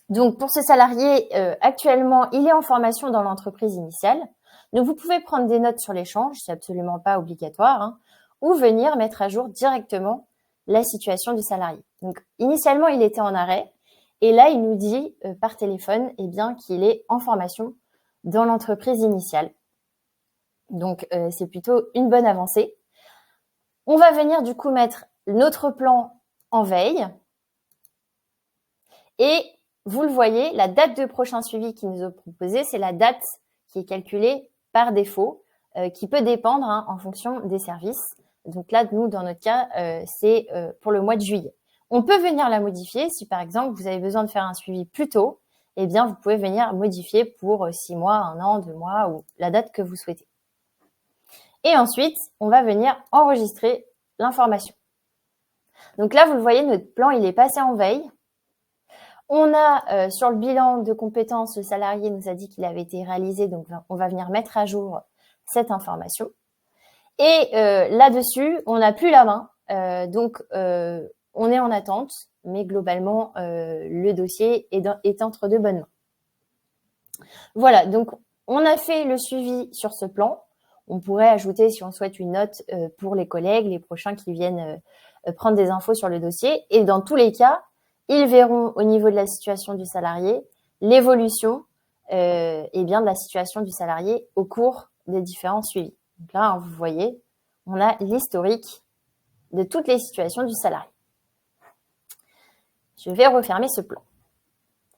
Donc, pour ce salarié, actuellement, il est en formation dans l'entreprise initiale. Donc, vous pouvez prendre des notes sur l'échange, c'est absolument pas obligatoire, ou venir mettre à jour directement la situation du salarié. Donc, initialement, il était en arrêt et là, il nous dit par téléphone eh bien, qu'il est en formation dans l'entreprise initiale. Donc, c'est plutôt une bonne avancée. On va venir du coup mettre notre plan en veille et vous le voyez, la date de prochain suivi qui nous est proposée, c'est la date qui est calculée par défaut, qui peut dépendre en fonction des services. Donc là, nous, dans notre cas, c'est pour le mois de juillet. On peut venir la modifier si, par exemple, vous avez besoin de faire un suivi plus tôt. Eh bien, vous pouvez venir modifier pour 6 mois, 1 an, 2 mois ou la date que vous souhaitez. Et ensuite, on va venir enregistrer l'information. Donc là, vous le voyez, notre plan, il est passé en veille. On a sur le bilan de compétences, le salarié nous a dit qu'il avait été réalisé, donc on va venir mettre à jour cette information. Et là-dessus, on n'a plus la main, donc on est en attente, mais globalement, le dossier est entre de bonnes mains. Voilà, donc on a fait le suivi sur ce plan. On pourrait ajouter, si on souhaite, une note pour les collègues, les prochains qui viennent prendre des infos sur le dossier. Et dans tous les cas, ils verront au niveau de la situation du salarié l'évolution de la situation du salarié au cours des différents suivis. Donc là, vous voyez, on a l'historique de toutes les situations du salarié. Je vais refermer ce plan.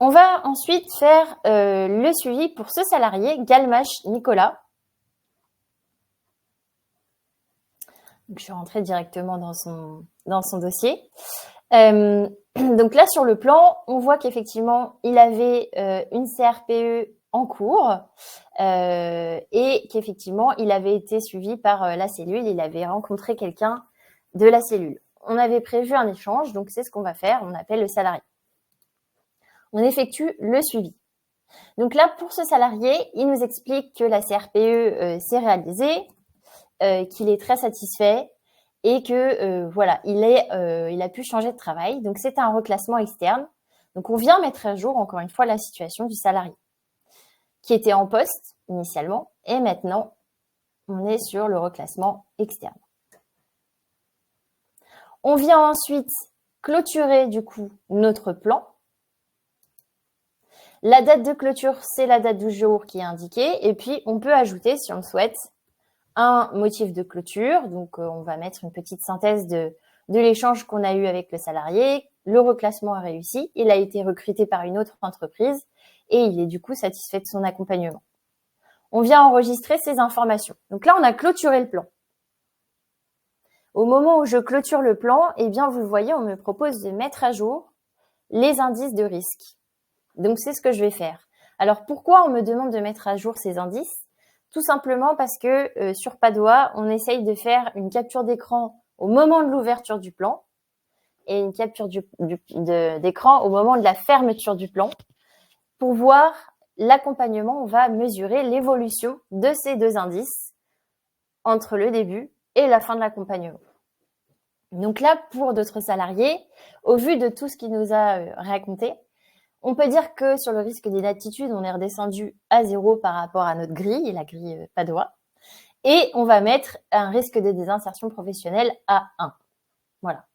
On va ensuite faire le suivi pour ce salarié, Galmache Nicolas. Donc, je suis rentrée directement dans son dossier. Donc là, sur le plan, on voit qu'effectivement, il avait une CRPE en cours et qu'effectivement, il avait été suivi par la cellule. Il avait rencontré quelqu'un de la cellule. On avait prévu un échange, donc c'est ce qu'on va faire. On appelle le salarié. On effectue le suivi. Donc là, pour ce salarié, il nous explique que la CRPE s'est réalisée, qu'il est très satisfait et que voilà, il a pu changer de travail. Donc c'est un reclassement externe. Donc on vient mettre à jour encore une fois la situation du salarié qui était en poste initialement et maintenant on est sur le reclassement externe. On vient ensuite clôturer du coup notre plan. La date de clôture, c'est la date du jour qui est indiquée et puis on peut ajouter, si on le souhaite, un motif de clôture. Donc, on va mettre une petite synthèse de l'échange qu'on a eu avec le salarié. Le reclassement a réussi. Il a été recruté par une autre entreprise et il est du coup satisfait de son accompagnement. On vient enregistrer ces informations. Donc là, on a clôturé le plan. Au moment où je clôture le plan, eh bien, vous le voyez, on me propose de mettre à jour les indices de risque. Donc, c'est ce que je vais faire. Alors, pourquoi on me demande de mettre à jour ces indices ? Tout simplement parce que sur Padoa, on essaye de faire une capture d'écran au moment de l'ouverture du plan et une capture d'écran au moment de la fermeture du plan. Pour voir l'accompagnement, on va mesurer l'évolution de ces deux indices entre le début et la fin de l'accompagnement. Donc là, pour d'autres salariés, au vu de tout ce qu'il nous a raconté, on peut dire que sur le risque d'inaptitude, on est redescendu à 0 par rapport à notre grille, la grille Padoa. Et on va mettre un risque de désinsertion professionnelle à 1. Voilà.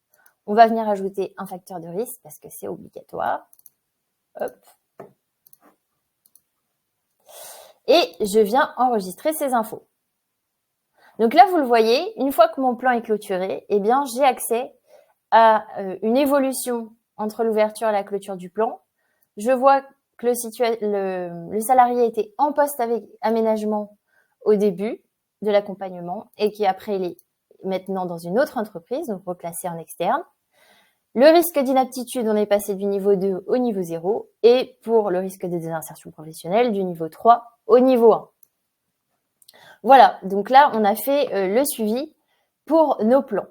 On va venir ajouter un facteur de risque parce que c'est obligatoire. Hop. Et je viens enregistrer ces infos. Donc là, vous le voyez, une fois que mon plan est clôturé, eh bien, j'ai accès à une évolution entre l'ouverture et la clôture du plan. Je vois que le salarié était en poste avec aménagement au début de l'accompagnement et qu'après, il est maintenant dans une autre entreprise, donc reclassé en externe. Le risque d'inaptitude, on est passé du niveau 2 au niveau 0 et pour le risque de désinsertion professionnelle, du niveau 3 au niveau 1. Voilà, donc là, on a fait le suivi pour nos plans.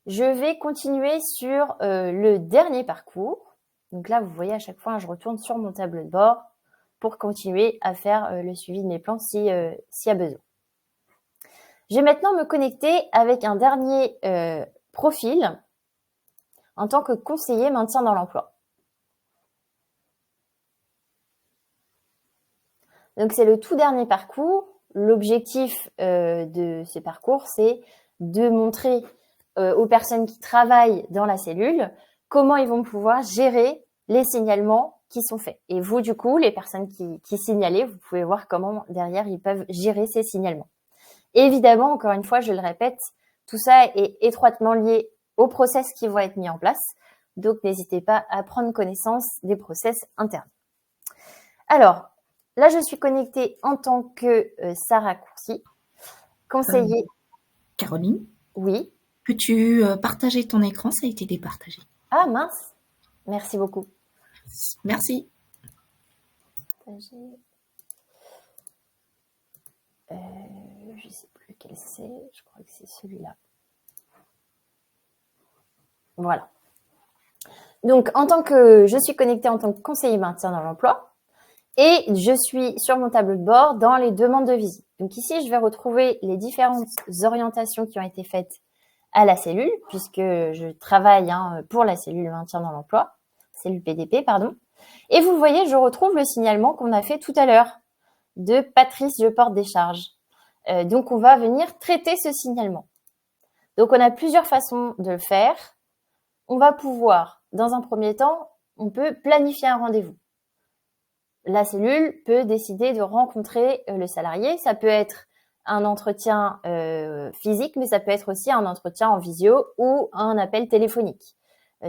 Je vais continuer sur le dernier parcours. Donc là, vous voyez, à chaque fois, je retourne sur mon tableau de bord pour continuer à faire le suivi de mes plans s'il y a besoin. Je vais maintenant me connecter avec un dernier profil en tant que conseiller maintien dans l'emploi. Donc, c'est le tout dernier parcours. L'objectif de ces parcours, c'est de montrer aux personnes qui travaillent dans la cellule comment ils vont pouvoir gérer les signalements qui sont faits. Et vous, du coup, les personnes qui signalez, vous pouvez voir comment derrière ils peuvent gérer ces signalements. Et évidemment, encore une fois, je le répète, tout ça est étroitement lié aux process qui vont être mis en place. Donc, n'hésitez pas à prendre connaissance des process internes. Alors, là, je suis connectée en tant que Sarah Courcy, conseiller. Caroline, oui. Peux-tu partager ton écran? Ça a été départagé. Ah mince, merci beaucoup. Merci. Je ne sais plus quel c'est, je crois que c'est celui-là. Voilà. Donc, je suis connectée en tant que conseiller maintien dans l'emploi et je suis sur mon tableau de bord dans les demandes de visite. Donc ici, je vais retrouver les différentes orientations qui ont été faites à la cellule, puisque je travaille pour la cellule maintien dans l'emploi, cellule PDP, pardon. Et vous voyez, je retrouve le signalement qu'on a fait tout à l'heure de Patrice, je porte des charges. Donc, on va venir traiter ce signalement. Donc, on a plusieurs façons de le faire. On va pouvoir, dans un premier temps, on peut planifier un rendez-vous. La cellule peut décider de rencontrer le salarié. Ça peut être un entretien physique, mais ça peut être aussi un entretien en visio ou un appel téléphonique.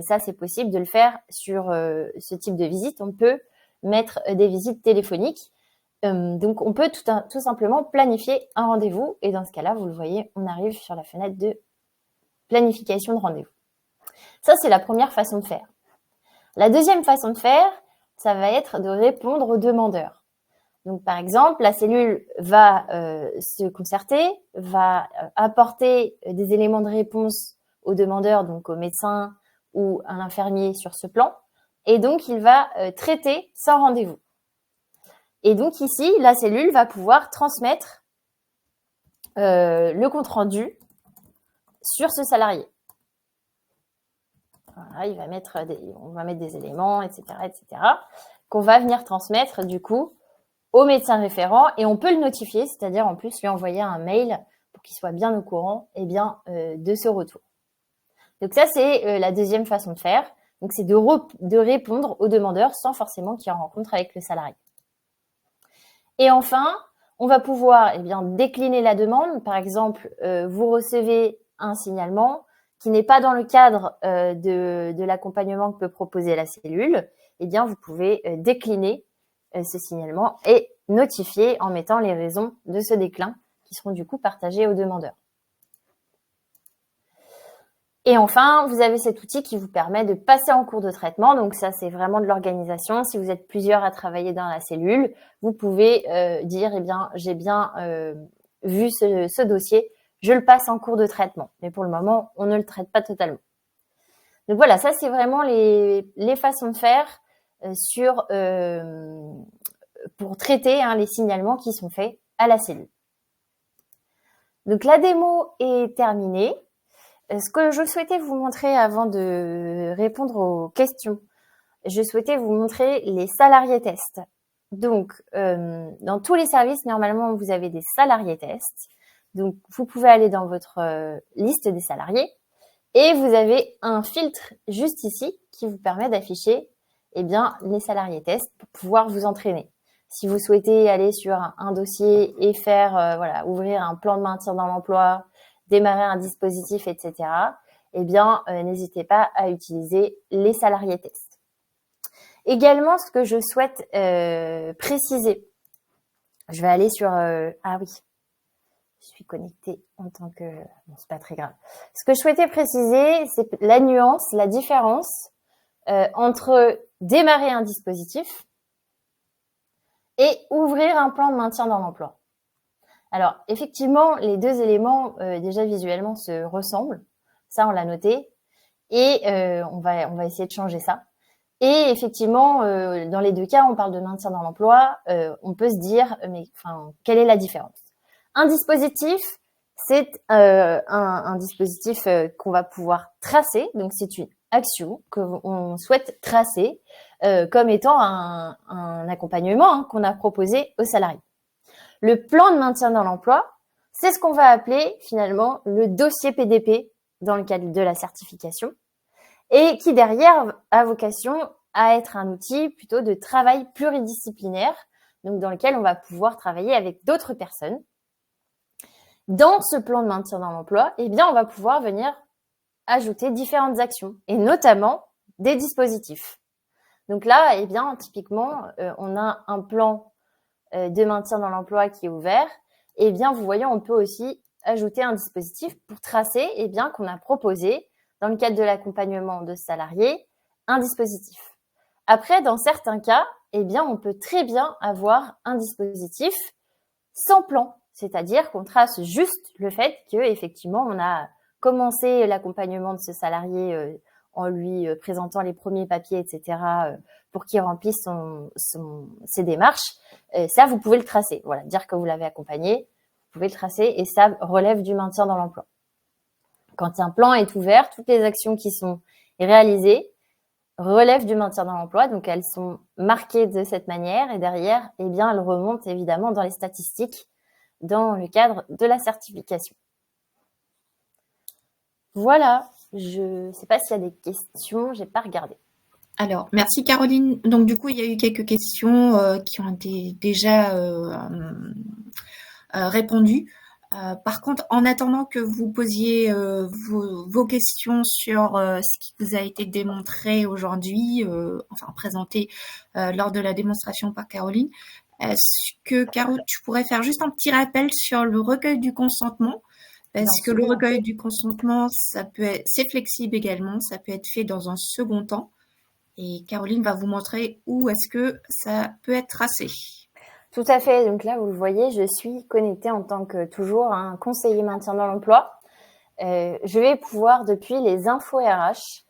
Ça, c'est possible de le faire sur ce type de visite. On peut mettre des visites téléphoniques. Donc, on peut tout simplement planifier un rendez-vous. Et dans ce cas-là, vous le voyez, on arrive sur la fenêtre de planification de rendez-vous. Ça, c'est la première façon de faire. La deuxième façon de faire, ça va être de répondre aux demandeurs. Donc, par exemple, la cellule va se concerter, va apporter des éléments de réponse aux demandeurs, donc au médecin ou à l'infirmier sur ce plan. Et donc, il va traiter sans rendez-vous. Et donc, ici, la cellule va pouvoir transmettre le compte-rendu sur ce salarié. Voilà, on va mettre des éléments, etc., qu'on va venir transmettre du coup au médecin référent et on peut le notifier, c'est-à-dire en plus lui envoyer un mail pour qu'il soit bien au courant de ce retour. Donc ça, c'est la deuxième façon de faire. Donc c'est de répondre aux demandeurs sans forcément qu'il y ait en rencontre avec le salarié. Et enfin, on va pouvoir décliner la demande. Par exemple, vous recevez un signalement qui n'est pas dans le cadre de l'accompagnement que peut proposer la cellule. Vous pouvez décliner ce signalement et notifier en mettant les raisons de ce déclin qui seront du coup partagées aux demandeurs. Et enfin, vous avez cet outil qui vous permet de passer en cours de traitement. Donc ça, c'est vraiment de l'organisation. Si vous êtes plusieurs à travailler dans la cellule, vous pouvez dire, j'ai bien vu ce dossier, je le passe en cours de traitement. Mais pour le moment, on ne le traite pas totalement. Donc voilà, ça, c'est vraiment les façons de faire pour traiter les signalements qui sont faits à la cellule. Donc la démo est terminée. Ce que je souhaitais vous montrer avant de répondre aux questions, je souhaitais vous montrer les salariés tests. Donc, dans tous les services, normalement, vous avez des salariés tests. Donc, vous pouvez aller dans votre liste des salariés et vous avez un filtre juste ici qui vous permet d'afficher les salariés tests pour pouvoir vous entraîner. Si vous souhaitez aller sur un dossier et faire, ouvrir un plan de maintien dans l'emploi, démarrer un dispositif, etc., n'hésitez pas à utiliser les salariés tests. Également, ce que je souhaite préciser, je vais aller sur... je suis connectée en tant que... Bon, c'est pas très grave. Ce que je souhaitais préciser, c'est la nuance, la différence entre démarrer un dispositif et ouvrir un plan de maintien dans l'emploi. Alors, effectivement, les deux éléments, déjà visuellement, se ressemblent. Ça, on l'a noté. Et on va essayer de changer ça. Et effectivement, dans les deux cas, on parle de maintien dans l'emploi. On peut se dire, quelle est la différence? Un dispositif, c'est un dispositif qu'on va pouvoir tracer. Donc, c'est une action qu'on souhaite tracer comme étant un accompagnement qu'on a proposé aux salariés. Le plan de maintien dans l'emploi, c'est ce qu'on va appeler finalement le dossier PDP dans le cadre de la certification et qui derrière a vocation à être un outil plutôt de travail pluridisciplinaire, donc dans lequel on va pouvoir travailler avec d'autres personnes. Dans ce plan de maintien dans l'emploi, on va pouvoir venir ajouter différentes actions et notamment des dispositifs. Donc là, typiquement, on a un plan de maintien dans l'emploi qui est ouvert, vous voyez, on peut aussi ajouter un dispositif pour tracer qu'on a proposé, dans le cadre de l'accompagnement de salariés, un dispositif. Après, dans certains cas, on peut très bien avoir un dispositif sans plan, c'est-à-dire qu'on trace juste le fait qu'effectivement, on a commencé l'accompagnement de ce salarié en lui présentant les premiers papiers, etc., pour qu'il remplisse ses démarches. Ça, vous pouvez le tracer. Voilà, dire que vous l'avez accompagné, vous pouvez le tracer et ça relève du maintien dans l'emploi. Quand un plan est ouvert, toutes les actions qui sont réalisées relèvent du maintien dans l'emploi, donc elles sont marquées de cette manière et derrière, elles remontent évidemment dans les statistiques dans le cadre de la certification. Voilà, je ne sais pas s'il y a des questions, j'ai pas regardé. Alors, merci Caroline. Donc du coup, il y a eu quelques questions qui ont été déjà répondues. Par contre, en attendant que vous posiez vos questions sur ce qui vous a été démontré aujourd'hui, présenté lors de la démonstration par Caroline, Est-ce que, Caro, tu pourrais faire juste un petit rappel sur le recueil du consentement? Parce Bien que le sûr. recueil du consentement, c'est flexible également, ça peut être fait dans un second temps. Et Caroline va vous montrer où est-ce que ça peut être tracé. Tout à fait. Donc là, vous le voyez, je suis connectée en tant que toujours un conseiller maintien dans l'emploi. Je vais pouvoir, depuis les infos RH,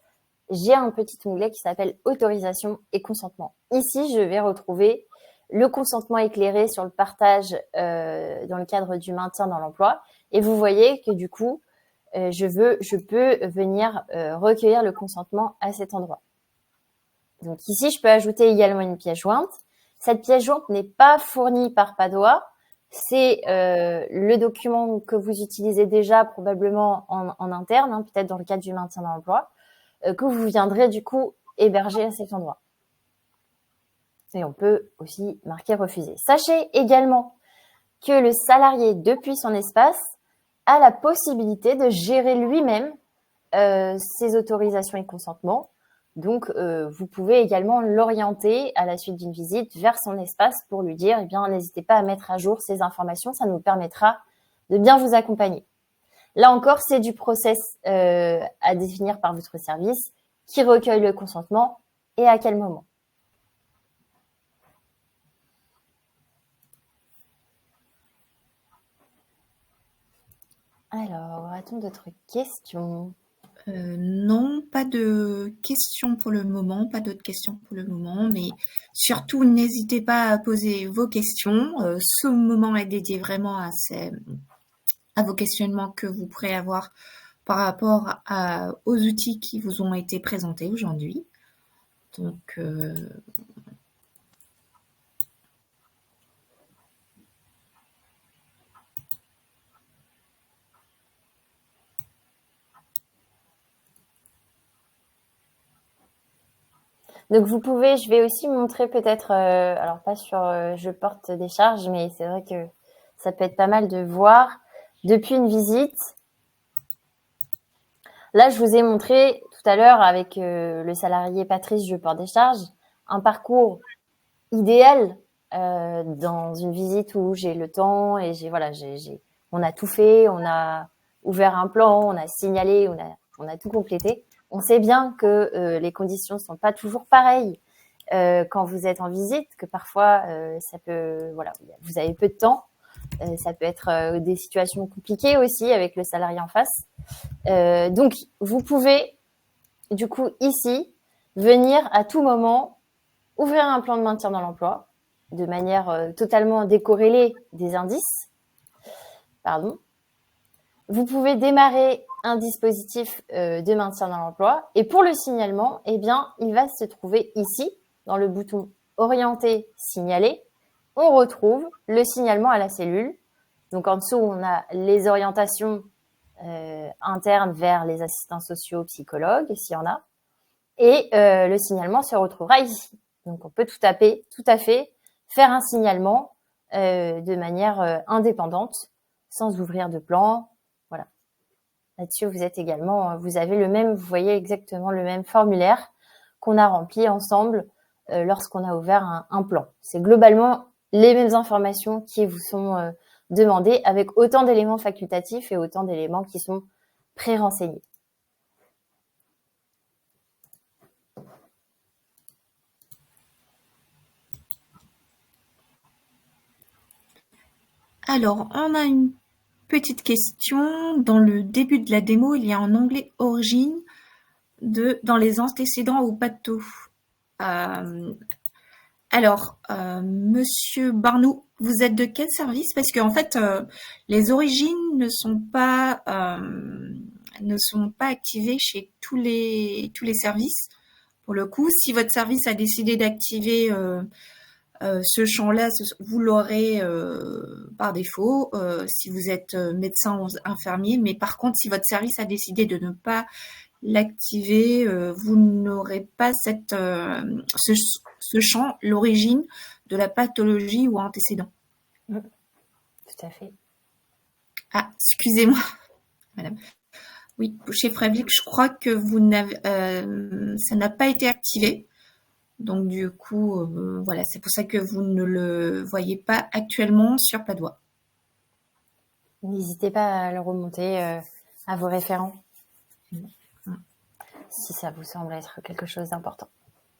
j'ai un petit onglet qui s'appelle autorisation et consentement. Ici, je vais retrouver le consentement éclairé sur le partage dans le cadre du maintien dans l'emploi. Et vous voyez que du coup, je peux venir recueillir le consentement à cet endroit. Donc ici, je peux ajouter également une pièce jointe. Cette pièce jointe n'est pas fournie par Padoa. C'est le document que vous utilisez déjà probablement en interne, hein, peut-être dans le cadre du maintien dans l'emploi, que vous viendrez du coup héberger à cet endroit. Et on peut aussi marquer refuser. Sachez également que le salarié, depuis son espace, a la possibilité de gérer lui-même ses autorisations et consentements. Donc, vous pouvez également l'orienter à la suite d'une visite vers son espace pour lui dire, eh bien, n'hésitez pas à mettre à jour ces informations, ça nous permettra de bien vous accompagner. Là encore, c'est du process à définir par votre service, qui recueille le consentement et à quel moment. Alors, a-t-on d'autres questions? Non, pas de questions pour le moment, pas d'autres questions pour le moment, mais surtout n'hésitez pas à poser vos questions. Ce moment est dédié vraiment à vos questionnements que vous pourrez avoir par rapport aux outils qui vous ont été présentés aujourd'hui. Donc, Donc vous pouvez, je vais aussi montrer peut-être, alors pas sur je porte des charges, mais c'est vrai que ça peut être pas mal de voir depuis une visite. Là, je vous ai montré tout à l'heure avec le salarié Patrice, je porte des charges, un parcours idéal dans une visite où j'ai le temps et on a tout fait, on a ouvert un plan, on a signalé, on a tout complété. On sait bien que les conditions sont pas toujours pareilles quand vous êtes en visite, que parfois ça peut, voilà, vous avez peu de temps, ça peut être des situations compliquées aussi avec le salarié en face. Donc vous pouvez du coup ici venir à tout moment ouvrir un plan de maintien dans l'emploi de manière totalement décorrélée des indices. Pardon. Vous pouvez démarrer un dispositif de maintien dans l'emploi. Et pour le signalement, eh bien, il va se trouver ici, dans le bouton Orienter, signaler. On retrouve le signalement à la cellule. Donc en dessous, on a les orientations internes vers les assistants sociaux, psychologues, s'il y en a. Et le signalement se retrouvera ici. Donc on peut tout à fait faire un signalement de manière indépendante, sans ouvrir de plan. Voilà. Là-dessus, vous avez le même, vous voyez exactement le même formulaire qu'on a rempli ensemble lorsqu'on a ouvert un plan. C'est globalement les mêmes informations qui vous sont demandées avec autant d'éléments facultatifs et autant d'éléments qui sont pré-renseignés. alors, on a une petite question. Dans le début de la démo, il y a un onglet origine dans les antécédents ou bateaux. Monsieur Barnou, vous êtes de quel service? Parce qu'en fait, les origines ne sont pas activées chez tous les services. Pour le coup, si votre service a décidé d'activer ce champ-là, vous l'aurez par défaut si vous êtes médecin ou infirmier. Mais par contre, si votre service a décidé de ne pas l'activer, vous n'aurez pas ce champ, l'origine de la pathologie ou antécédent. Tout à fait. Ah, excusez-moi, madame. Oui, chez Frevlic, je crois que ça n'a pas été activé. Donc du coup, voilà, c'est pour ça que vous ne le voyez pas actuellement sur Padoa. N'hésitez pas à le remonter à vos référents si ça vous semble être quelque chose d'important.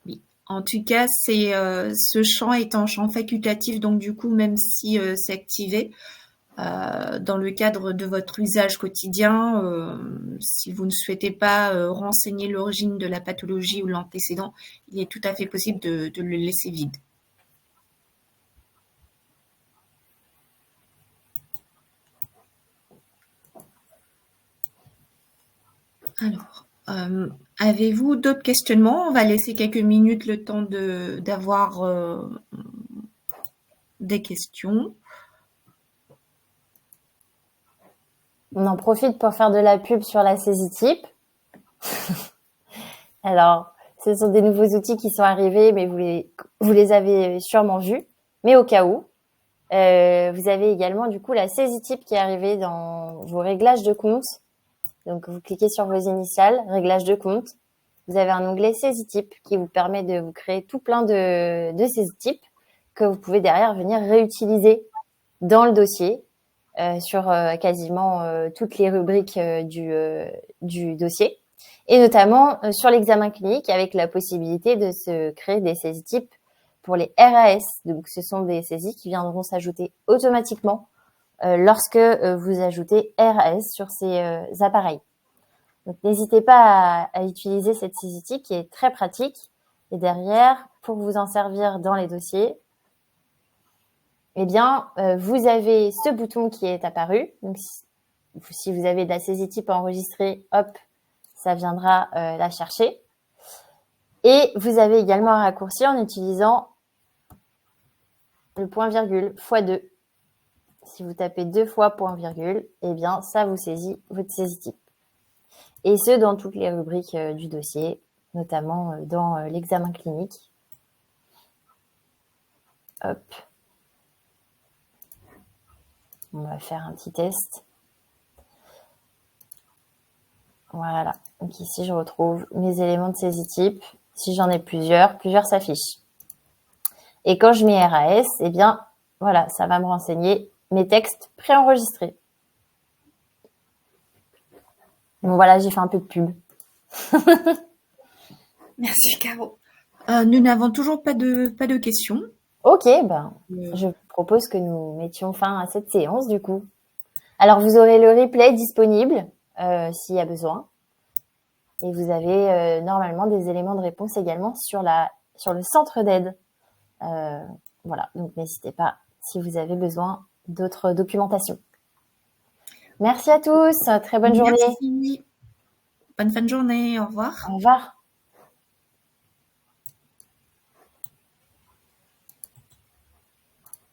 Oui. En tout cas, ce champ est un champ facultatif, donc du coup, même si c'est activé, dans le cadre de votre usage quotidien, si vous ne souhaitez pas renseigner l'origine de la pathologie ou l'antécédent, il est tout à fait possible de le laisser vide. Alors, avez-vous d'autres questionnements? On va laisser quelques minutes le temps d'avoir des questions. On en profite pour faire de la pub sur la saisie type. Alors, ce sont des nouveaux outils qui sont arrivés, mais vous les avez sûrement vus. Mais au cas où, vous avez également du coup la saisie type qui est arrivée dans vos réglages de compte. Donc, vous cliquez sur vos initiales, réglages de compte. Vous avez un onglet saisie type qui vous permet de vous créer tout plein de saisie types que vous pouvez derrière venir réutiliser dans le dossier sur quasiment toutes les rubriques du dossier. Et notamment sur l'examen clinique avec la possibilité de se créer des saisies types pour les RAS. Donc, ce sont des saisies qui viendront s'ajouter automatiquement lorsque vous ajoutez RAS sur ces appareils. Donc, n'hésitez pas à utiliser cette saisie type qui est très pratique. Et derrière, pour vous en servir dans les dossiers, eh bien, vous avez ce bouton qui est apparu. Donc, si vous avez de la saisie type enregistrée, hop, ça viendra la chercher. Et vous avez également un raccourci en utilisant le point virgule x2. Si vous tapez 2 fois point virgule, eh bien, ça vous saisit votre saisie type. Et ce, dans toutes les rubriques du dossier, notamment dans l'examen clinique. Hop. On va faire un petit test. Voilà. Donc ici, je retrouve mes éléments de saisie type. Si j'en ai plusieurs s'affichent. Et quand je mets RAS, eh bien, voilà, ça va me renseigner mes textes préenregistrés. Bon, voilà, j'ai fait un peu de pub. Merci, Caro. Nous n'avons toujours pas de questions. Ok, ben, je propose que nous mettions fin à cette séance, du coup. Alors, vous aurez le replay disponible s'il y a besoin. Et vous avez normalement des éléments de réponse également sur le centre d'aide. Voilà, donc n'hésitez pas si vous avez besoin d'autres documentations. Merci à tous, très bonne journée. Merci. Bonne fin de journée, au revoir. Au revoir.